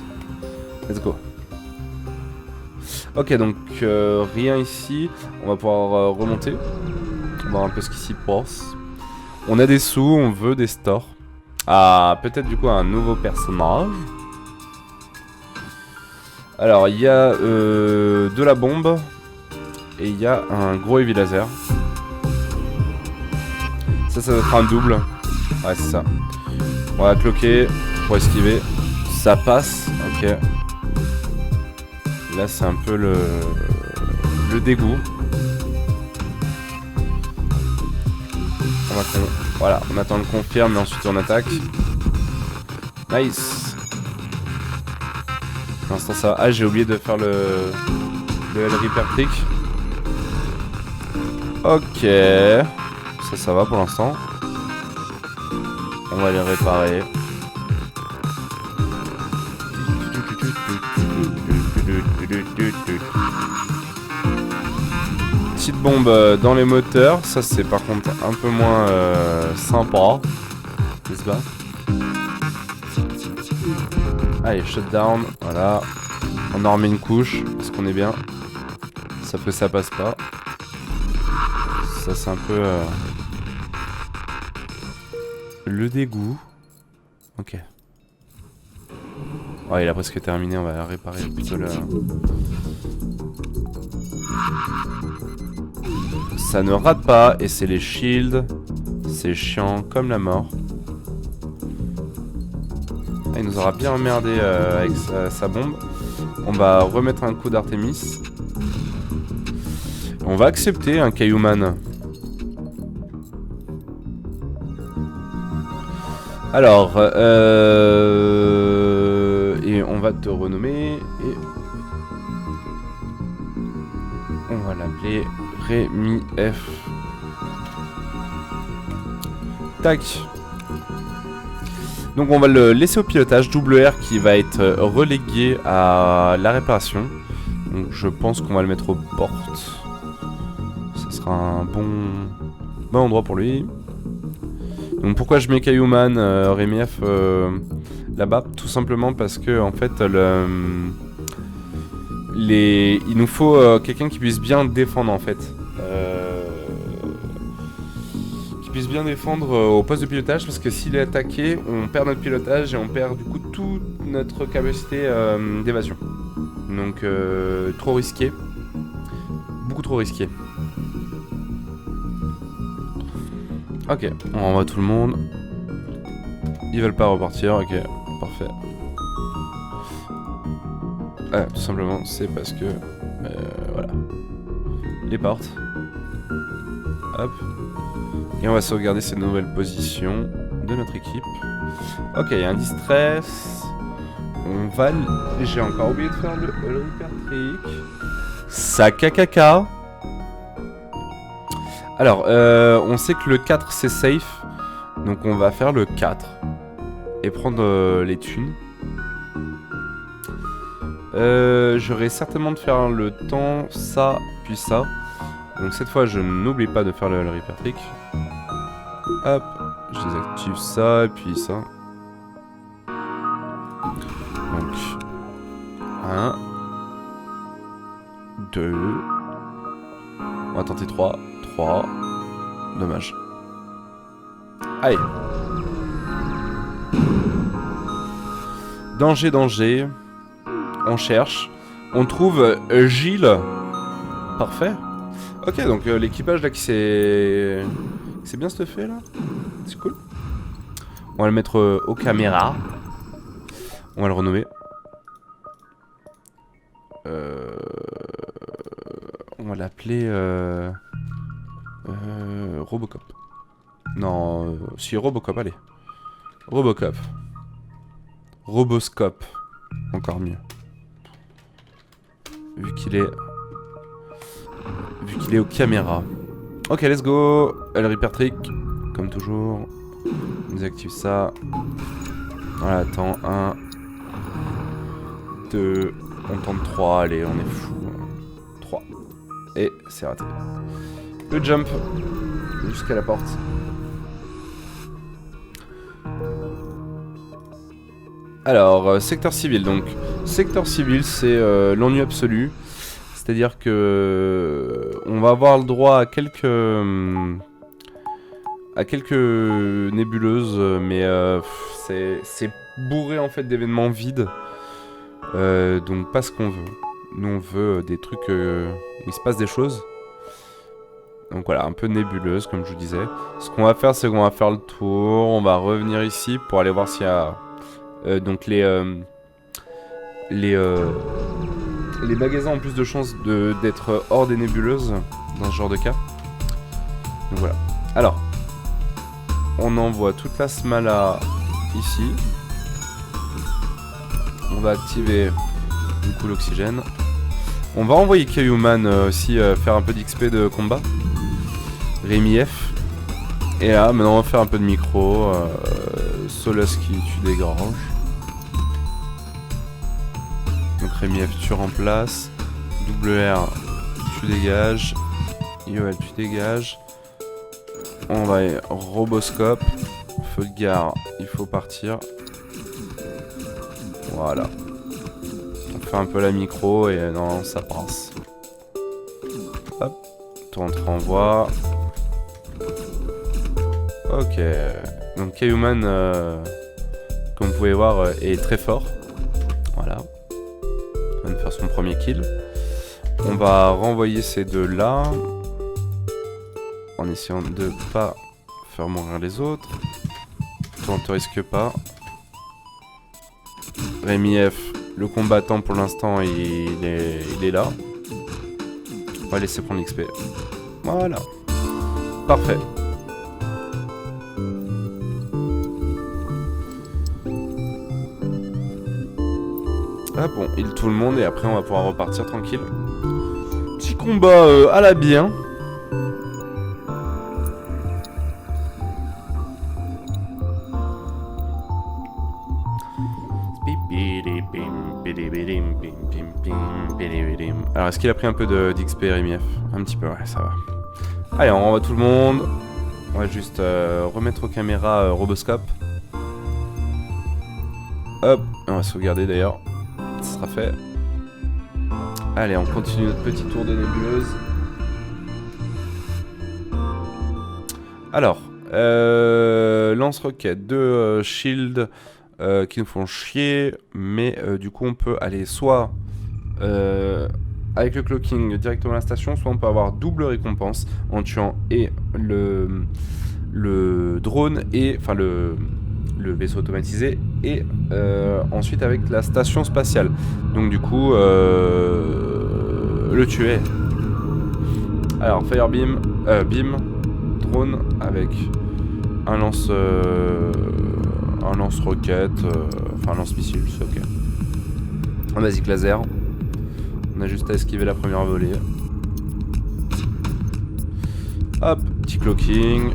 Let's go. Ok, donc rien ici. On va pouvoir remonter. Voir un peu ce qui s'y passe. On a des sous, on veut des stores. Ah, peut-être du coup un nouveau personnage. Alors, il y a de la bombe. Et il y a un gros heavy laser. Ça doit être un double. Ouais, c'est ça. On va cloquer pour esquiver. Ça passe. Ok. Là, c'est un peu le dégoût. Voilà, on attend le confirme, mais ensuite on attaque. Nice. Pour l'instant, ça va. Ah, j'ai oublié de faire le Hell Reaper trick. Ok. Ça va pour l'instant. On va les réparer. Petite bombe dans les moteurs. Ça, c'est par contre un peu moins sympa. N'est-ce pas? Allez, shutdown. Voilà. On en remet une couche. Parce qu'on est bien. Sauf que ça passe pas. Ça, c'est un peu le dégoût. Ok. Ouais, il a presque terminé. On va réparer plutôt le... Ça ne rate pas. Et c'est les shields. C'est chiant comme la mort. Ah, il nous aura bien emmerdé avec sa bombe. On va remettre un coup d'Artemis. On va accepter un Caillouman. Alors, et on va te renommer et on va l'appeler Rémi F. Tac. Donc on va le laisser au pilotage, double R qui va être relégué à la réparation. Donc je pense qu'on va le mettre aux portes. Ça sera un bon endroit pour lui. Donc pourquoi je mets Caillouman, Rémi F là-bas? Tout simplement parce que en fait il nous faut quelqu'un qui puisse bien défendre en fait. puisse bien défendre au poste de pilotage, parce que s'il est attaqué, on perd notre pilotage et on perd du coup toute notre capacité d'évasion. Donc trop risqué. Beaucoup trop risqué. Ok, on renvoie tout le monde. Ils veulent pas repartir, ok, parfait. Ah, tout simplement, c'est parce que... voilà. Les portes. Hop. Et on va sauvegarder ces nouvelles positions de notre équipe. Ok, il y a un distress. On va... J'ai encore oublié de faire le repair trick. Sakakaka. Alors, on sait que le 4 c'est safe. Donc on va faire le 4. Et prendre les thunes. J'aurais certainement de faire le temps, ça, puis ça. Donc cette fois je n'oublie pas de faire le repair trick. Hop, je désactive ça et puis ça. Donc 1 2. On va tenter 3. Dommage. Allez. Danger. On cherche. On trouve Gilles. Parfait. Ok, donc l'équipage là qui s'est bien stuffé là. C'est cool. On va le mettre aux caméras. On va le renommer. On va l'appeler Robocop. Non, si Robocop, allez. Robocop. Roboscope. Encore mieux. Vu qu'il est aux caméras. Ok, let's go. Le repair trick, comme toujours. On désactive ça. Voilà, attends, 1 2. On tente 3, allez, on est fou. 3. Et c'est raté. Le jump jusqu'à la porte. Alors, secteur civil, donc. Secteur civil, c'est l'ennui absolu. C'est-à-dire que on va avoir le droit à quelques nébuleuses, mais c'est bourré en fait d'événements vides. Donc pas ce qu'on veut. Nous on veut des trucs où il se passe des choses. Donc voilà, un peu nébuleuse comme je vous disais. Ce qu'on va faire, c'est qu'on va faire le tour. On va revenir ici pour aller voir s'il y a donc les magasins ont plus de chances d'être hors des nébuleuses dans ce genre de cas. Donc voilà. Alors, on envoie toute la smala ici. On va activer du coup l'oxygène. On va envoyer Kayuman aussi faire un peu d'XP de combat. Rémi F. Et là, maintenant on va faire un peu de micro. Solas qui tue des granges. Donc Rémi F tu remplaces. WR tu dégages. IOL tu dégages. On va Roboscope. Feu de gare, il faut partir. Voilà. On fait un peu la micro et non, ça passe. Hop. Tourne renvoi. Ok. Donc Kayuman, comme vous pouvez voir, est très fort. Voilà. On va faire son premier kill. On va renvoyer ces deux là. En essayant de pas faire mourir les autres. Toi on te risque pas. Rémi F, le combattant pour l'instant il est là. On va laisser prendre l'XP. Voilà. Parfait. Ah bon, il tout le monde et après on va pouvoir repartir tranquille. Petit combat à la bien. Alors est-ce qu'il a pris un peu d'XP Rémi F? Un petit peu, ouais, ça va. Allez, on renvoie tout le monde. On va juste remettre aux caméras Roboscope. Hop, on va sauvegarder d'ailleurs. Ça sera fait. Allez, on continue notre petit tour de nébuleuse. Alors, Lance-roquette, 2 shields qui nous font chier, mais du coup on peut aller soit avec le cloaking directement à la station, soit on peut avoir double récompense en tuant et le drone et enfin le vaisseau automatisé et ensuite avec la station spatiale. Donc du coup le tuer. Alors Firebeam, beam, drone avec un lance-roquette, enfin un lance-missile, c'est ok. Un basique laser. On a juste à esquiver la première volée. Hop, petit cloaking.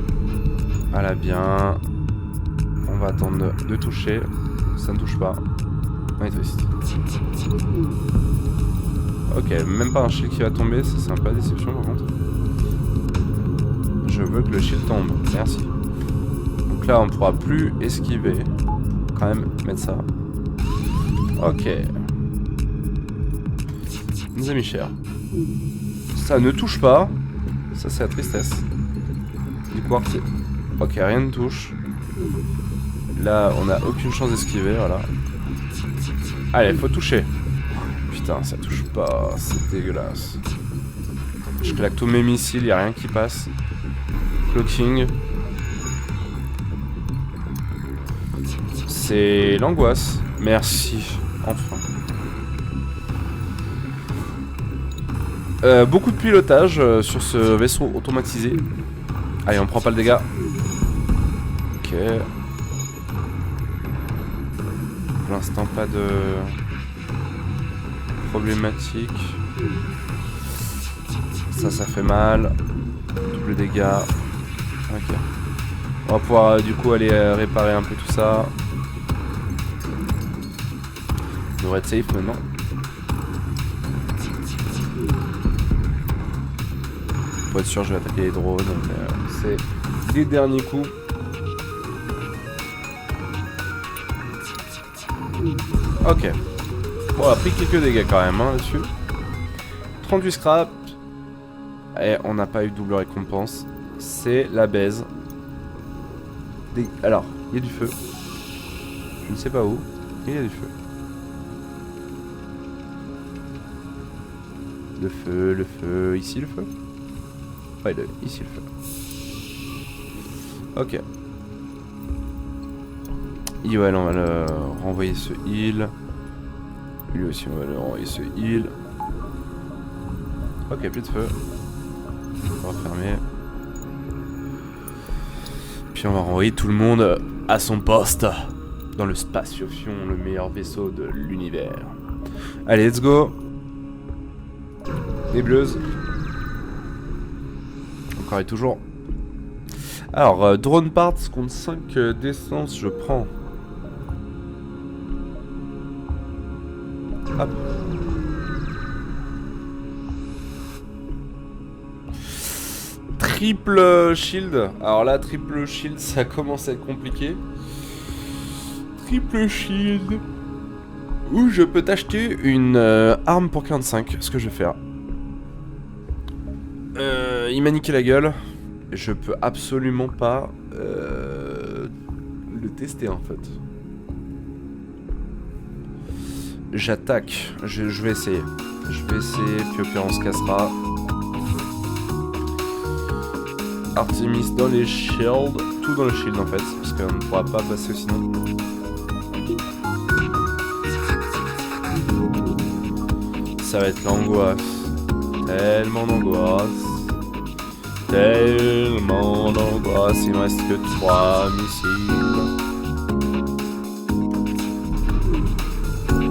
Ah là bien. On va attendre de toucher. Ça ne touche pas. On est triste. Ok, même pas un shield qui va tomber, c'est un peu la déception par contre. Je veux que le shield tombe, merci. Donc là on ne pourra plus esquiver. Quand même mettre ça. Ok. Nos amis chers. Ça ne touche pas. Ça c'est la tristesse. Du coup, ok, rien ne touche. Là on a aucune chance d'esquiver, voilà. Allez, faut toucher. Putain, ça touche pas, c'est dégueulasse. Je claque tous mes missiles, y a rien qui passe. Cloaking. C'est l'angoisse. Merci, enfin. Beaucoup de pilotage sur ce vaisseau automatisé. Allez, on prend pas le dégât. Ok. Pour l'instant, pas de problématique. Ça fait mal. Double dégâts. Ok. On va pouvoir du coup aller réparer un peu tout ça. On devrait être safe maintenant. Pour être sûr, je vais attaquer les drones. C'est les derniers coups. Ok. Bon, on a pris quelques dégâts quand même hein, là-dessus. 38 scrap. Et on n'a pas eu double récompense. C'est la baise. Alors, il y a du feu. Je ne sais pas où. Mais il y a du feu. Le feu. Ici le feu. Ouais, ici le feu. Ok. Yoel, on va le renvoyer ce heal. Lui aussi, on va le renvoyer ce heal. Ok, plus de feu. On va refermer. Puis on va renvoyer tout le monde à son poste. Dans le Spatiofion, le meilleur vaisseau de l'univers. Allez, let's go. Nébleuse. Encore et toujours. Alors, drone parts compte 5 d'essence, je prends. Hop. Triple shield. Alors là, triple shield, ça commence à être compliqué. Triple shield. Ou je peux t'acheter une arme pour 45, ce que je vais faire. Il m'a niqué la gueule. Je peux absolument pas le tester en fait. J'attaque. Je vais essayer. Je vais essayer, puis au pire on se cassera. Artemis dans les shields. Tout dans le shield en fait. Parce qu'on ne pourra pas passer sinon. Ça va être l'angoisse. Tellement d'angoisse. Tellement d'angoisse. Il ne reste que 3 missiles.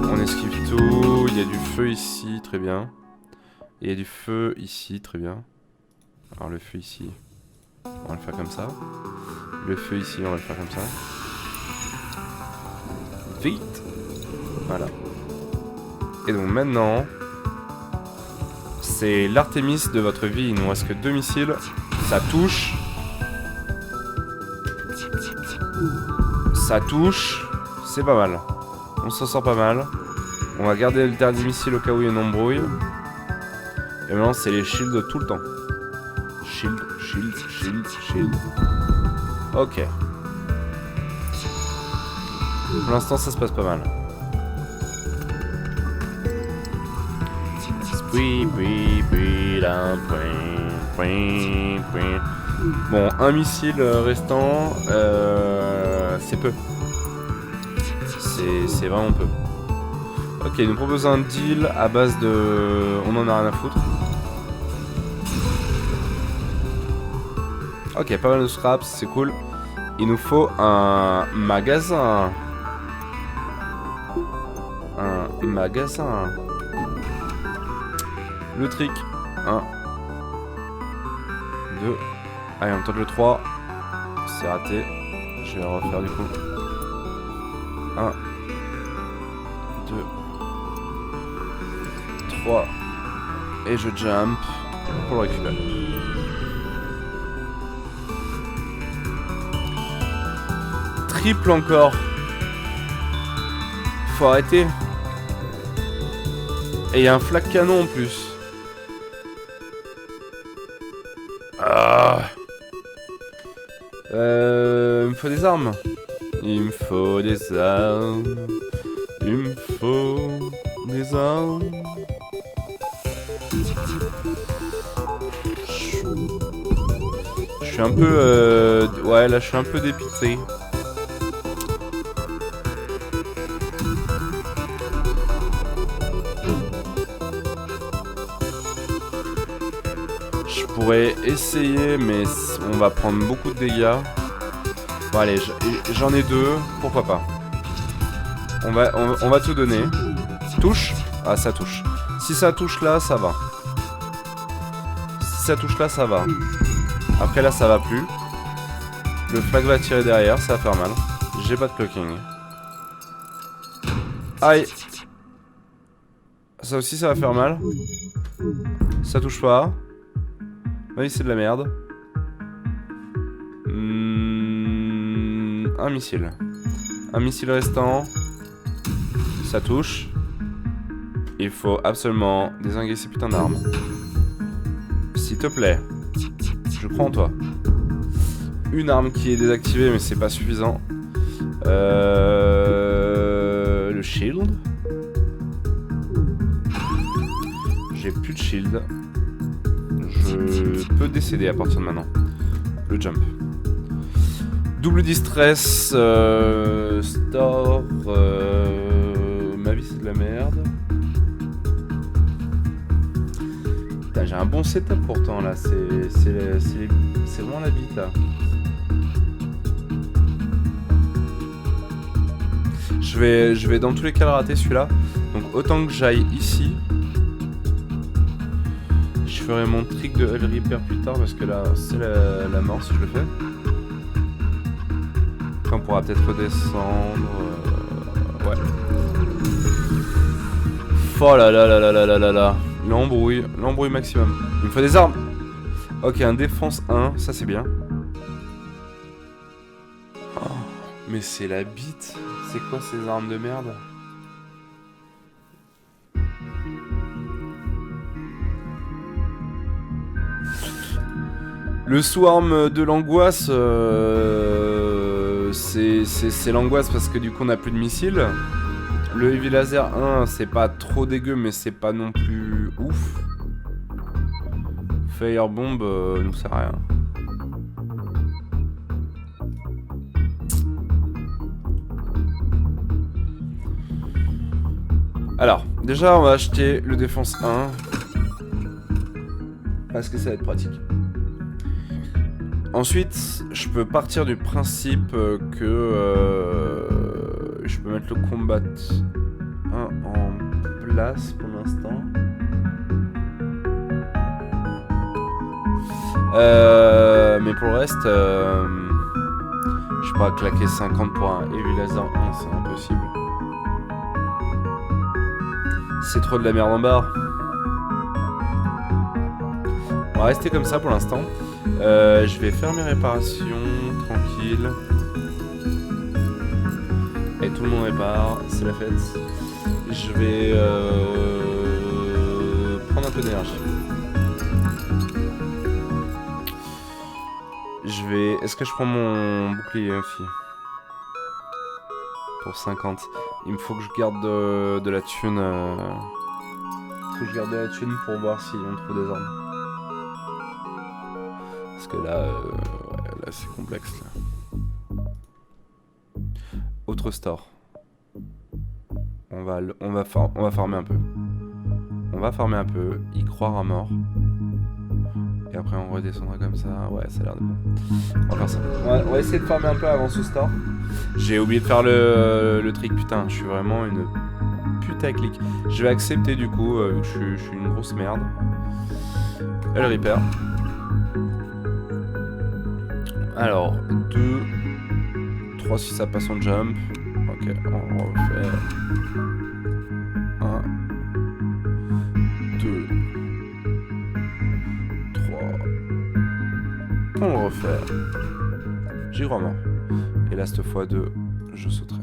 On esquive tout. Il y a du feu ici. Très bien. Il y a du feu ici. Très bien. Alors le feu ici. On va le faire comme ça. Le feu ici. On va le faire comme ça. Vite. Voilà. Et donc maintenant... C'est l'Artemis de votre vie, il nous reste que 2 missiles. Ça touche. Ça touche. C'est pas mal. On s'en sort pas mal. On va garder le dernier missile au cas où il y a une embrouille. Et maintenant c'est les shields tout le temps. Shield, shield, shield, shield. Ok. Pour l'instant, ça se passe pas mal. Bon, un missile restant, c'est peu. C'est vraiment peu. Ok, il nous propose un deal à base de... On en a rien à foutre. Ok, pas mal de scraps, c'est cool. Il nous faut un magasin. Un magasin. Le trick. 1. 2. Allez, on tente le 3. C'est raté. Je vais le refaire du coup. 1. 2. 3. Et je jump pour le récupérer. Triple encore. Faut arrêter. Et il y a un flag canon en plus. Ah. Il me faut des armes. Il me faut des armes. Il me faut des armes. Je suis un peu... ouais, là je suis un peu dépité. Je pourrais essayer, mais on va prendre beaucoup de dégâts. Bon allez, j'en ai 2, pourquoi pas. On va tout donner. Touche? Ah, ça touche. Si ça touche là, ça va. Si ça touche là, ça va. Après là, ça va plus. Le flag va tirer derrière, ça va faire mal. J'ai pas de clocking. Aïe. Ça aussi, ça va faire mal. Ça touche pas. Oui, c'est de la merde. Un missile. Un missile restant. Ça touche. Il faut absolument dézinguer ces putains d'armes. S'il te plaît. Je crois en toi. Une arme qui est désactivée, mais c'est pas suffisant. Le shield. J'ai plus de shield. Je peux décéder à partir de maintenant. Le jump. Double distress. Store. Ma vie c'est de la merde. Putain, j'ai un bon setup pourtant là. C'est vraiment la bite là. Je vais dans tous les cas le rater celui-là. Donc autant que j'aille ici. Je ferai mon trick de Hull Reaper plus tard parce que là c'est la mort si je le fais. Après on pourra peut-être redescendre. Ouais. Oh là là là là là là là là. L'embrouille maximum. Il me faut des armes. Ok, un défense 1, ça c'est bien. Oh, mais c'est la bite. C'est quoi ces armes de merde? Le swarm de l'angoisse, c'est l'angoisse parce que du coup on n'a plus de missiles. Le heavy laser 1, c'est pas trop dégueu, mais c'est pas non plus ouf. Firebomb nous sert à rien. Alors, déjà on va acheter le défense 1. Parce que ça va être pratique. Ensuite, je peux partir du principe que je peux mettre le combat 1 en place pour l'instant. Mais pour le reste, je pourrais claquer 50 pour un heavy laser 1, c'est impossible. C'est trop de la merde en barre. On va rester comme ça pour l'instant. Je vais faire mes réparations tranquille. Et tout le monde répare, c'est la fête. Je vais prendre un peu d'énergie. Je vais... Est-ce que je prends mon bouclier aussi? Pour 50. Il me faut que je garde de la thune. Il faut que je garde de la thune pour voir si on trouve des armes. Parce que là, ouais, là c'est complexe. Là. Autre store. On va farmer un peu. On va farmer un peu, y croire à mort. Et après on redescendra comme ça. Ouais, ça a l'air de bon. On va faire ça. On va essayer de farmer un peu avant ce store. J'ai oublié de faire le trick, putain. Je suis vraiment une putaclic. Je vais accepter du coup, vu que je suis une grosse merde. Elle repair. Alors, 2, 3 si ça passe en jump. Ok, on refait. 1, 2, 3. On le refait. J'y crois mort. Et là, cette fois 2, je sauterai.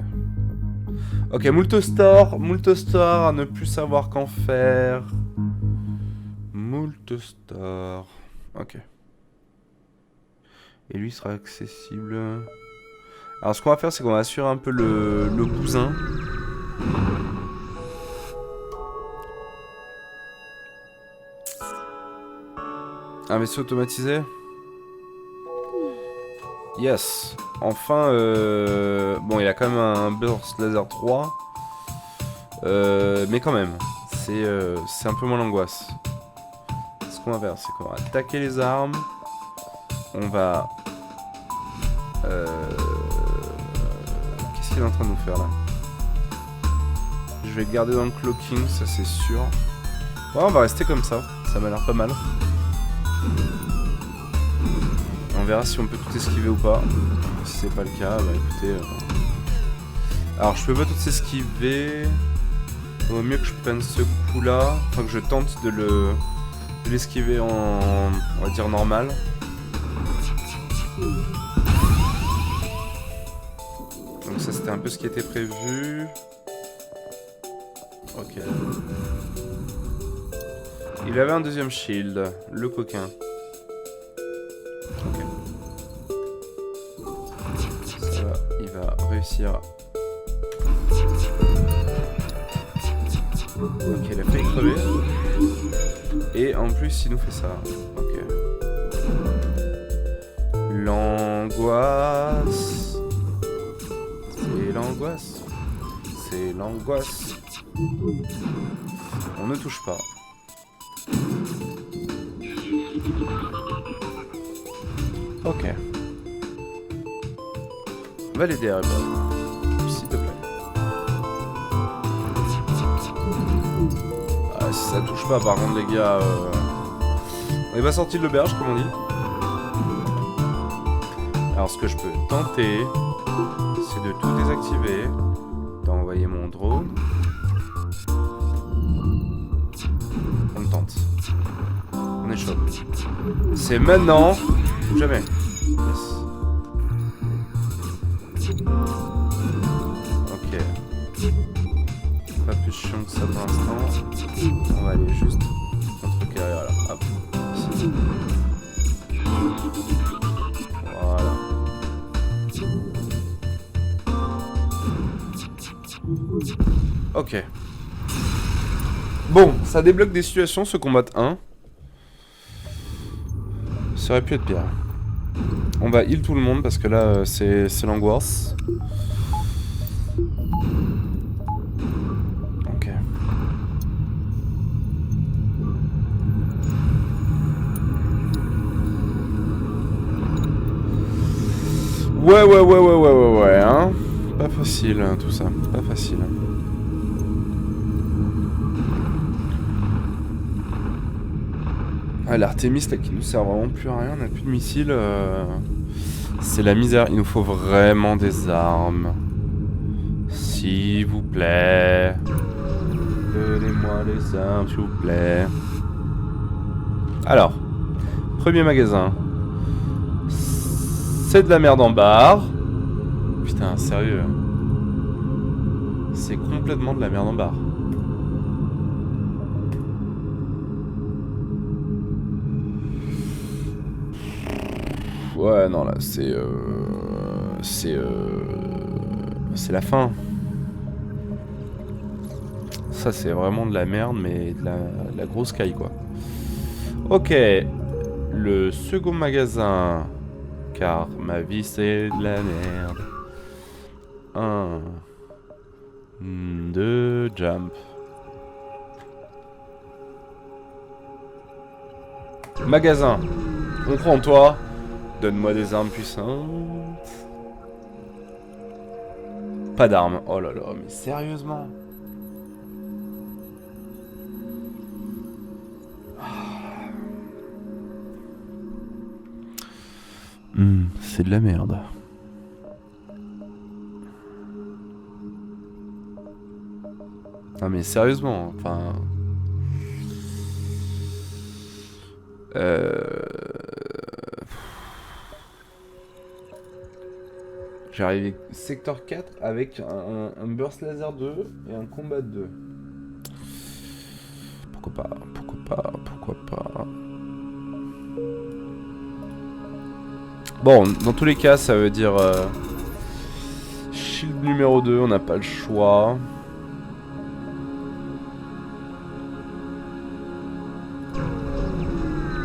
Ok, moult store à ne plus savoir qu'en faire. Moult store. Ok. Et lui sera accessible. Alors ce qu'on va faire, c'est qu'on va assurer un peu le cousin. Un vaisseau automatisé. Yes. Enfin, bon, il a quand même un Burst Laser 3. Mais quand même, c'est un peu moins l'angoisse. Ce qu'on va faire, c'est qu'on va attaquer les armes. On va... Qu'est-ce qu'il est en train de nous faire là? Je vais le garder dans le cloaking, ça c'est sûr. Ouais, on va rester comme ça, ça m'a l'air pas mal. On verra si on peut tout esquiver ou pas. Si c'est pas le cas, bah écoutez... Alors je peux pas tout esquiver. Il vaut mieux que je prenne ce coup là. Enfin que je tente de l'esquiver en... on va dire normal. Donc ça c'était un peu ce qui était prévu. Ok. Il avait un deuxième shield, le coquin. Ok. Ça va, il va réussir. Ok, il a failli crever. Et en plus il nous fait ça. Ok. L'angoisse. C'est l'angoisse. C'est l'angoisse. On ne touche pas. Ok. Va l'aider à répondre. S'il te plaît. Ah, si ça touche pas par contre les gars... On est pas sorti de l'auberge comme on dit. Alors ce que je peux tenter, c'est de tout désactiver, d'envoyer mon drone. On le tente. On est chaud. C'est maintenant ou jamais. Yes. Ok. Pas plus chiant que ça pour l'instant. On va aller juste contre carrière là. Hop. Ici. Voilà. Ok. Bon, ça débloque des situations ce combat 1. Ça aurait pu être pire. On va heal tout le monde parce que là c'est l'angoisse. Ok. Ouais, hein. Pas facile hein, tout ça, pas facile. Ah, l'Artemis là qui nous sert vraiment plus à rien, on n'a plus de missiles. C'est la misère, il nous faut vraiment des armes. S'il vous plaît. Donnez-moi les armes, s'il vous plaît. Alors, premier magasin. C'est de la merde en barre. Putain, sérieux. C'est complètement de la merde en barre. Ouais, non, là, c'est la fin. Ça, c'est vraiment de la merde, mais de la grosse caille, quoi. Ok. Le second magasin. Car ma vie, c'est de la merde. 1, 2, jump. Magasin. On prend toi. Donne-moi des armes puissantes. Pas d'armes. Oh là là, mais sérieusement. C'est de la merde. Non mais sérieusement, enfin... J'ai arrivé secteur 4 avec un burst laser 2 et un combat 2. Pourquoi pas, pourquoi pas, pourquoi pas... Bon, dans tous les cas, ça veut dire... shield numéro 2, on n'a pas le choix.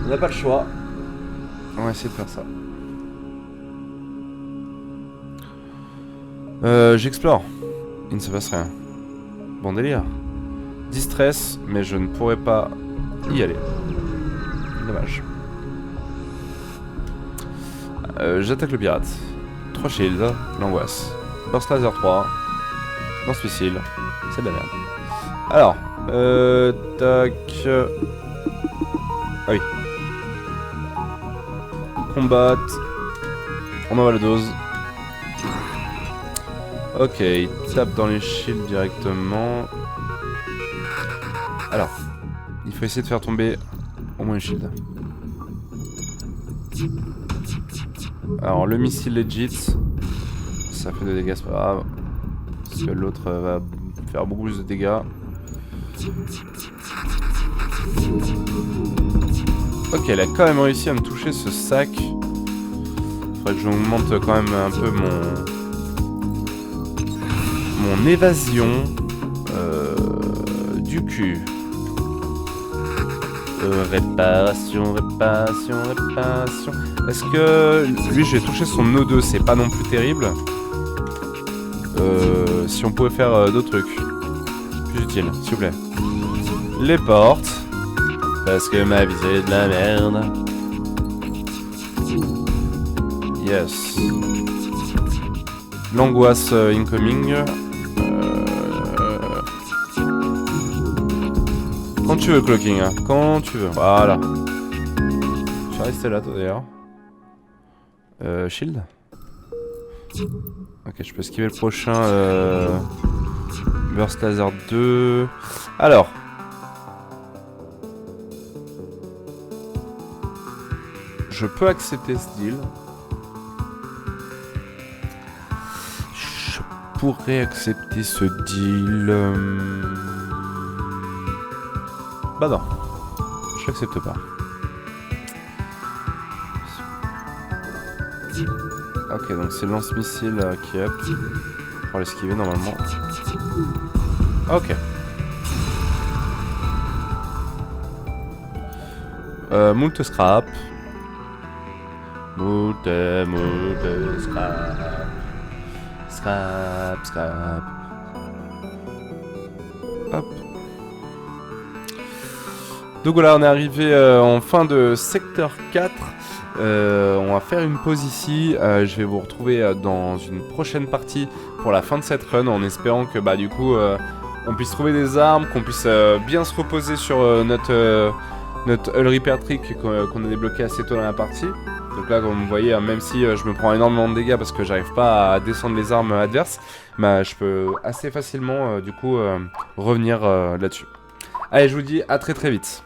On n'a pas le choix. On va essayer de faire ça. J'explore. Il ne se passe rien. Bon délire. Distress, mais je ne pourrais pas y aller. Dommage. J'attaque le pirate. 3 shields, l'angoisse. Burst laser 3. Lance missile. C'est de la merde. Alors, tac. Ah oui. Combat. On envoie la dose. Ok, il tape dans les shields directement. Alors, il faut essayer de faire tomber au moins une shield. Alors, le missile legit, ça fait des dégâts, c'est pas grave. Parce que l'autre va faire beaucoup plus de dégâts. Ok, elle a quand même réussi à me toucher ce sac. Faudrait que j'augmente quand même un peu mon évasion du cul. Réparation, réparation, réparation. Est-ce que lui, j'ai touché son O2, c'est pas non plus terrible. Si on pouvait faire d'autres trucs plus utiles, s'il vous plaît. Les portes. Parce que ma vie c'est de la merde. Yes. L'angoisse incoming. Quand tu veux, clocking, hein. Quand tu veux. Voilà. Je vais rester là, toi, d'ailleurs. Shield. Ok, je peux esquiver le prochain. Burst laser 2. Alors. Je peux accepter ce deal. Je pourrais accepter ce deal. Bah non, je l'accepte pas. Ok, donc c'est le lance-missile qui est up. Pour l'esquiver normalement. Ok. Moult scrap. Moult scrap. Scrap, scrap. Hop. Donc voilà, on est arrivé en fin de secteur 4. On va faire une pause ici. Je vais vous retrouver dans une prochaine partie pour la fin de cette run, en espérant que bah du coup on puisse trouver des armes, qu'on puisse bien se reposer sur notre Hull Repair Trick qu'on a débloqué assez tôt dans la partie. Donc là, comme vous voyez, même si je me prends énormément de dégâts parce que j'arrive pas à descendre les armes adverses, bah, je peux assez facilement du coup revenir là-dessus. Allez, je vous dis à très très vite.